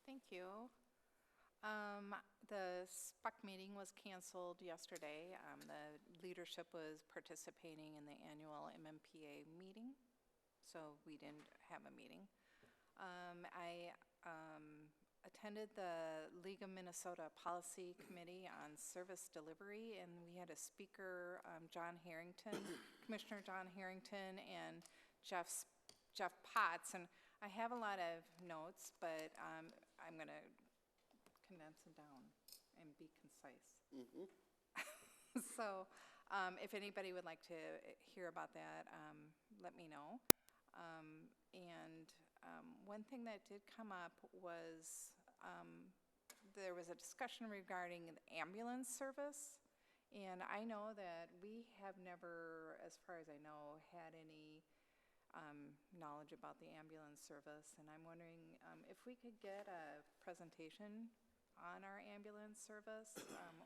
Thank you. The SPUC meeting was canceled yesterday. The leadership was participating in the annual MMPA meeting, so we didn't have a meeting. I attended the League of Minnesota Policy Committee on Service Delivery, and we had a speaker, John Harrington, Commissioner John Harrington, and Jeff Potts. And I have a lot of notes, but I'm going to condense them down and be concise. Mm-hmm. So if anybody would like to hear about that, let me know. One thing that did come up was there was a discussion regarding the ambulance service, and I know that we have never, as far as I know, had any knowledge about the ambulance service, and I'm wondering if we could get a presentation on our ambulance service,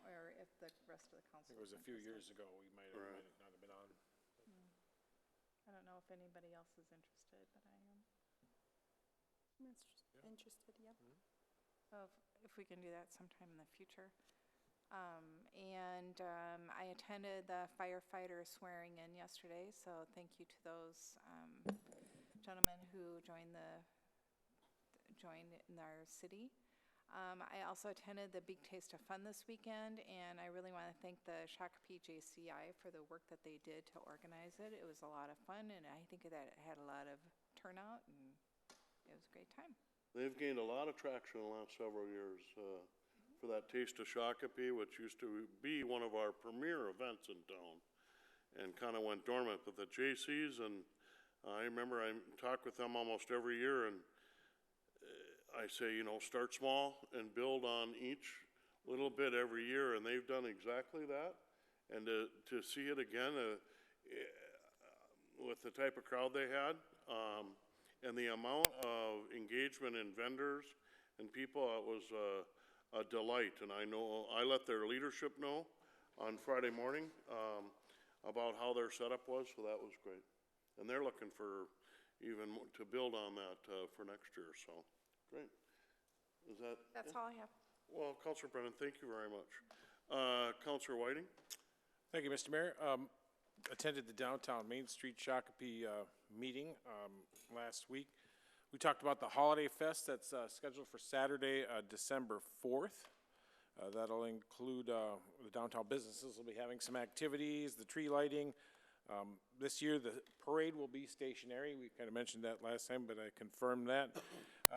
or if the rest of the council. It was a few years ago. We might not have been on. I don't know if anybody else is interested, but I am. Interested, yep. So if we can do that sometime in the future. I attended the firefighter swearing in yesterday, so thank you to those gentlemen who joined in our city. I also attended the Big Taste of Fun this weekend, and I really want to thank the Shakopee JCI for the work that they did to organize it. It was a lot of fun, and I think that it had a lot of turnout, and it was a great time. They've gained a lot of traction in the last several years for that Taste of Shakopee, which used to be one of our premier events in town and kind of went dormant. But the JCs, and I remember I talk with them almost every year, and I say, start small and build on each little bit every year, and they've done exactly that. And to see it again, with the type of crowd they had, and the amount of engagement in vendors and people, it was a delight. And I know, I let their leadership know on Friday morning, about how their setup was, so that was great. And they're looking for even to build on that, for next year, so, great. Is that? That's all I have. Well, Councilor Brennan, thank you very much. Councilor Whiting? Thank you, Mr. Mayor. Attended the downtown Main Street Shakopee meeting last week. We talked about the Holiday Fest that's scheduled for Saturday, December 4th. That'll include the downtown businesses will be having some activities, the tree lighting. This year, the parade will be stationary. We kind of mentioned that last time, but I confirmed that.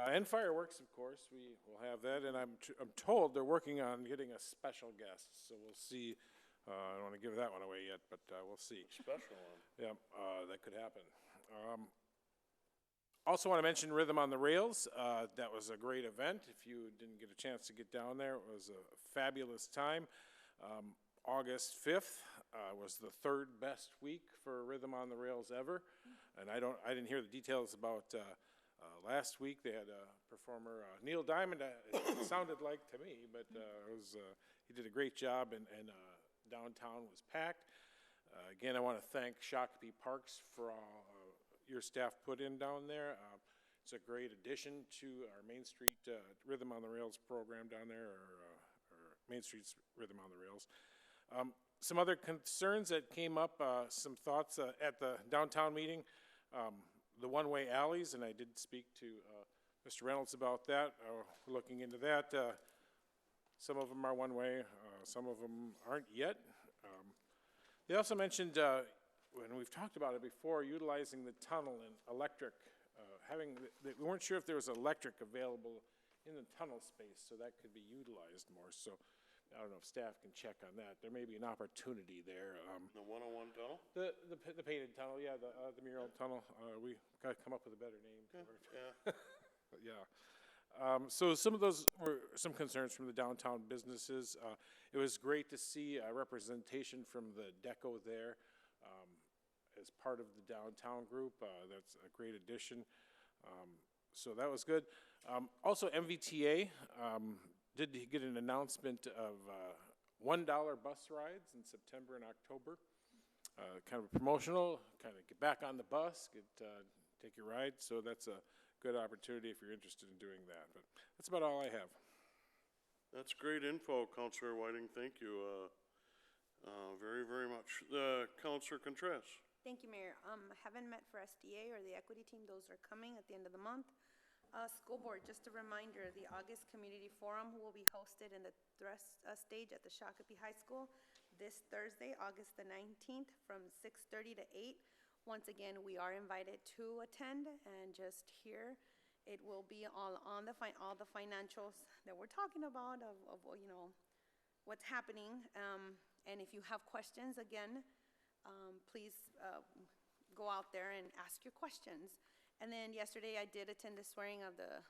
And fireworks, of course, we will have that. And I'm told they're working on getting a special guest, so we'll see. I don't want to give that one away yet, but we'll see. Special one. Yeah, that could happen. Also want to mention Rhythm on the Rails. That was a great event. If you didn't get a chance to get down there, it was a fabulous time. August 5th was the third best week for Rhythm on the Rails ever. And I didn't hear the details about last week. They had a performer, Neil Diamond, it sounded like to me, but he did a great job, and downtown was packed. Again, I want to thank Shakopee Parks for all your staff put in down there. It's a great addition to our Main Street Rhythm on the Rails program down there, or Main Street's Rhythm on the Rails. Some other concerns that came up, some thoughts at the downtown meeting, the one-way alleys, and I did speak to Mr. Reynolds about that. We're looking into that. Some of them are one-way, some of them aren't yet. They also mentioned, when we've talked about it before, utilizing the tunnel and electric, we weren't sure if there was electric available in the tunnel space, so that could be utilized more. So I don't know if staff can check on that. There may be an opportunity there. The 101 tunnel? The painted tunnel, yeah, the Mural Tunnel. We got to come up with a better name for it. Yeah. Yeah. So some of those were some concerns from the downtown businesses. It was great to see a representation from the Deco there as part of the downtown group. That's a great addition. So that was good. Also, MVTA did get an announcement of $1 bus rides in September and October. Kind of promotional, kind of get back on the bus, take your ride. So that's a good opportunity if you're interested in doing that. But that's about all I have. That's great info, Councilor Whiting. Thank you very, very much. Councilor Contreras. Thank you, Mayor. Haven't met for SDA or the equity team. Those are coming at the end of the month. School board, just a reminder, the August Community Forum will be hosted in the thrust stage at the Shakopee High School this Thursday, August the 19th from 6:30 to 8. Once again, we are invited to attend and just hear. It will be all the financials that we're talking about of you know, what's happening. And if you have questions, again, please go out there and ask your questions. And then yesterday I did attend the swearing of the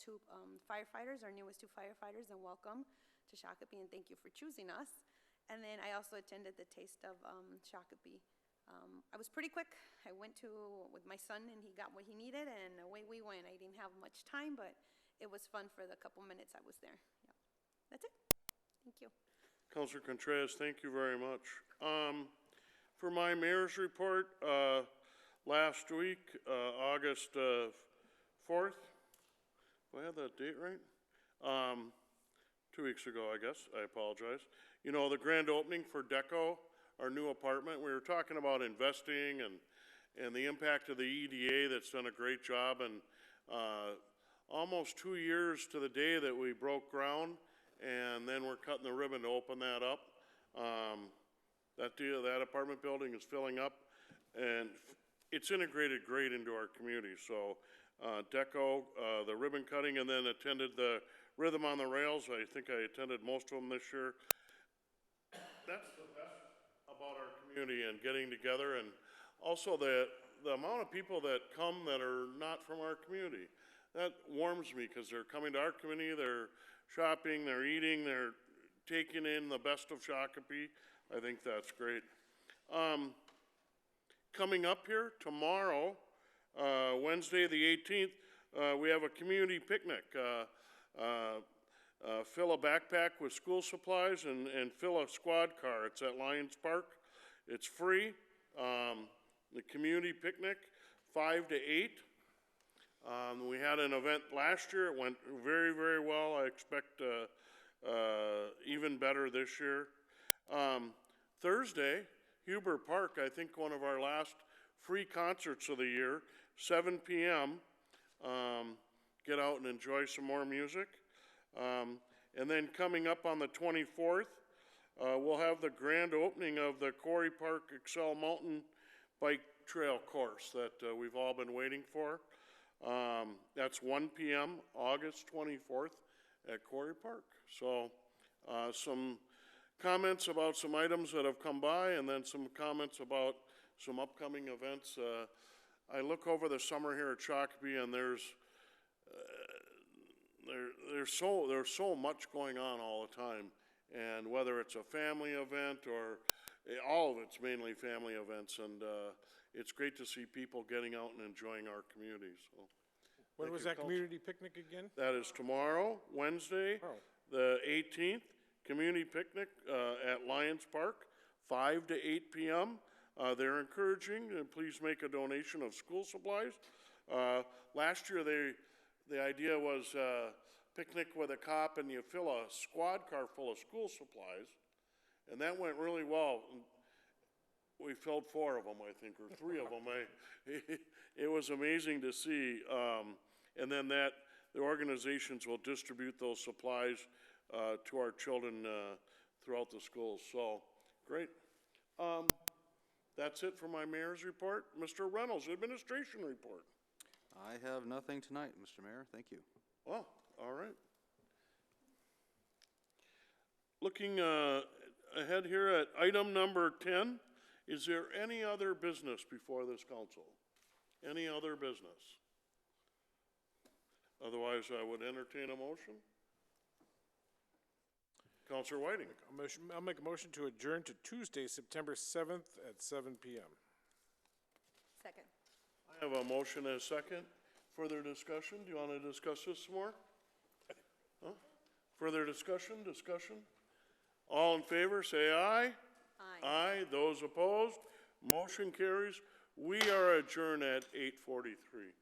two firefighters, our newest two firefighters, and welcome to Shakopee, and thank you for choosing us. And then I also attended the Taste of Shakopee. I was pretty quick. I went with my son, and he got what he needed, and away we went. I didn't have much time, but it was fun for the couple minutes I was there. Yeah. That's it. Thank you. Councilor Contreras, thank you very much. For my mayor's report, last week, August 4th, do I have that date right? 2 weeks ago, I guess. I apologize. You know, the grand opening for Deco, our new apartment. We were talking about investing and the impact of the EDA that's done a great job, and almost 2 years to the day that we broke ground, and then we're cutting the ribbon to open that up. That apartment building is filling up, and it's integrated great into our community. So Deco, the ribbon cutting, and then attended the Rhythm on the Rails. I think I attended most of them this year. That's the best about our community and getting together, and also the amount of people that come that are not from our community. That warms me because they're coming to our community, they're shopping, they're eating, they're taking in the best of Shakopee. I think that's great. Coming up here tomorrow, Wednesday the 18th, we have a community picnic. Fill a backpack with school supplies and fill a squad car. It's at Lions Park. It's free. The community picnic, 5 to 8. We had an event last year. It went very, very well. I expect even better this year. Thursday, Huber Park, I think one of our last free concerts of the year, 7 p.m. Get out and enjoy some more music. And then coming up on the 24th, we'll have the grand opening of the Quarry Park Excel Mountain Bike Trail course that we've all been waiting for. That's 1 p.m., August 24th at Quarry Park. So some comments about some items that have come by, and then some comments about some upcoming events. I look over the summer here at Shakopee, and there's so much going on all the time. And whether it's a family event or all of it's mainly family events, and it's great to see people getting out and enjoying our community. So, When was that community picnic again? that is tomorrow, Wednesday, the 18th, community picnic at Lions Park, 5 to 8 p.m. They're encouraging, and please make a donation of school supplies. Last year, the idea was picnic with a cop, and you fill a squad car full of school supplies, and that went really well. We filled 4 of them, I think, or 3 of them. It was amazing to see. And then the organizations will distribute those supplies to our children throughout the schools. So, great. That's it for my mayor's report. Mr. Reynolds, administration report. I have nothing tonight, Mr. Mayor. Thank you. Oh, all right. Looking ahead here at item number 10, is there any other business before this council? Any other business? Otherwise, I would entertain a motion. Councilor Whiting. I'll make a motion to adjourn to Tuesday, September 7th at 7 p.m. Second. I have a motion and a second. Further discussion? Do you want to discuss this some more? Huh? Further discussion? Discussion? All in favor, say aye. Aye. Aye. Those opposed? Motion carries. We are adjourned at 8:43.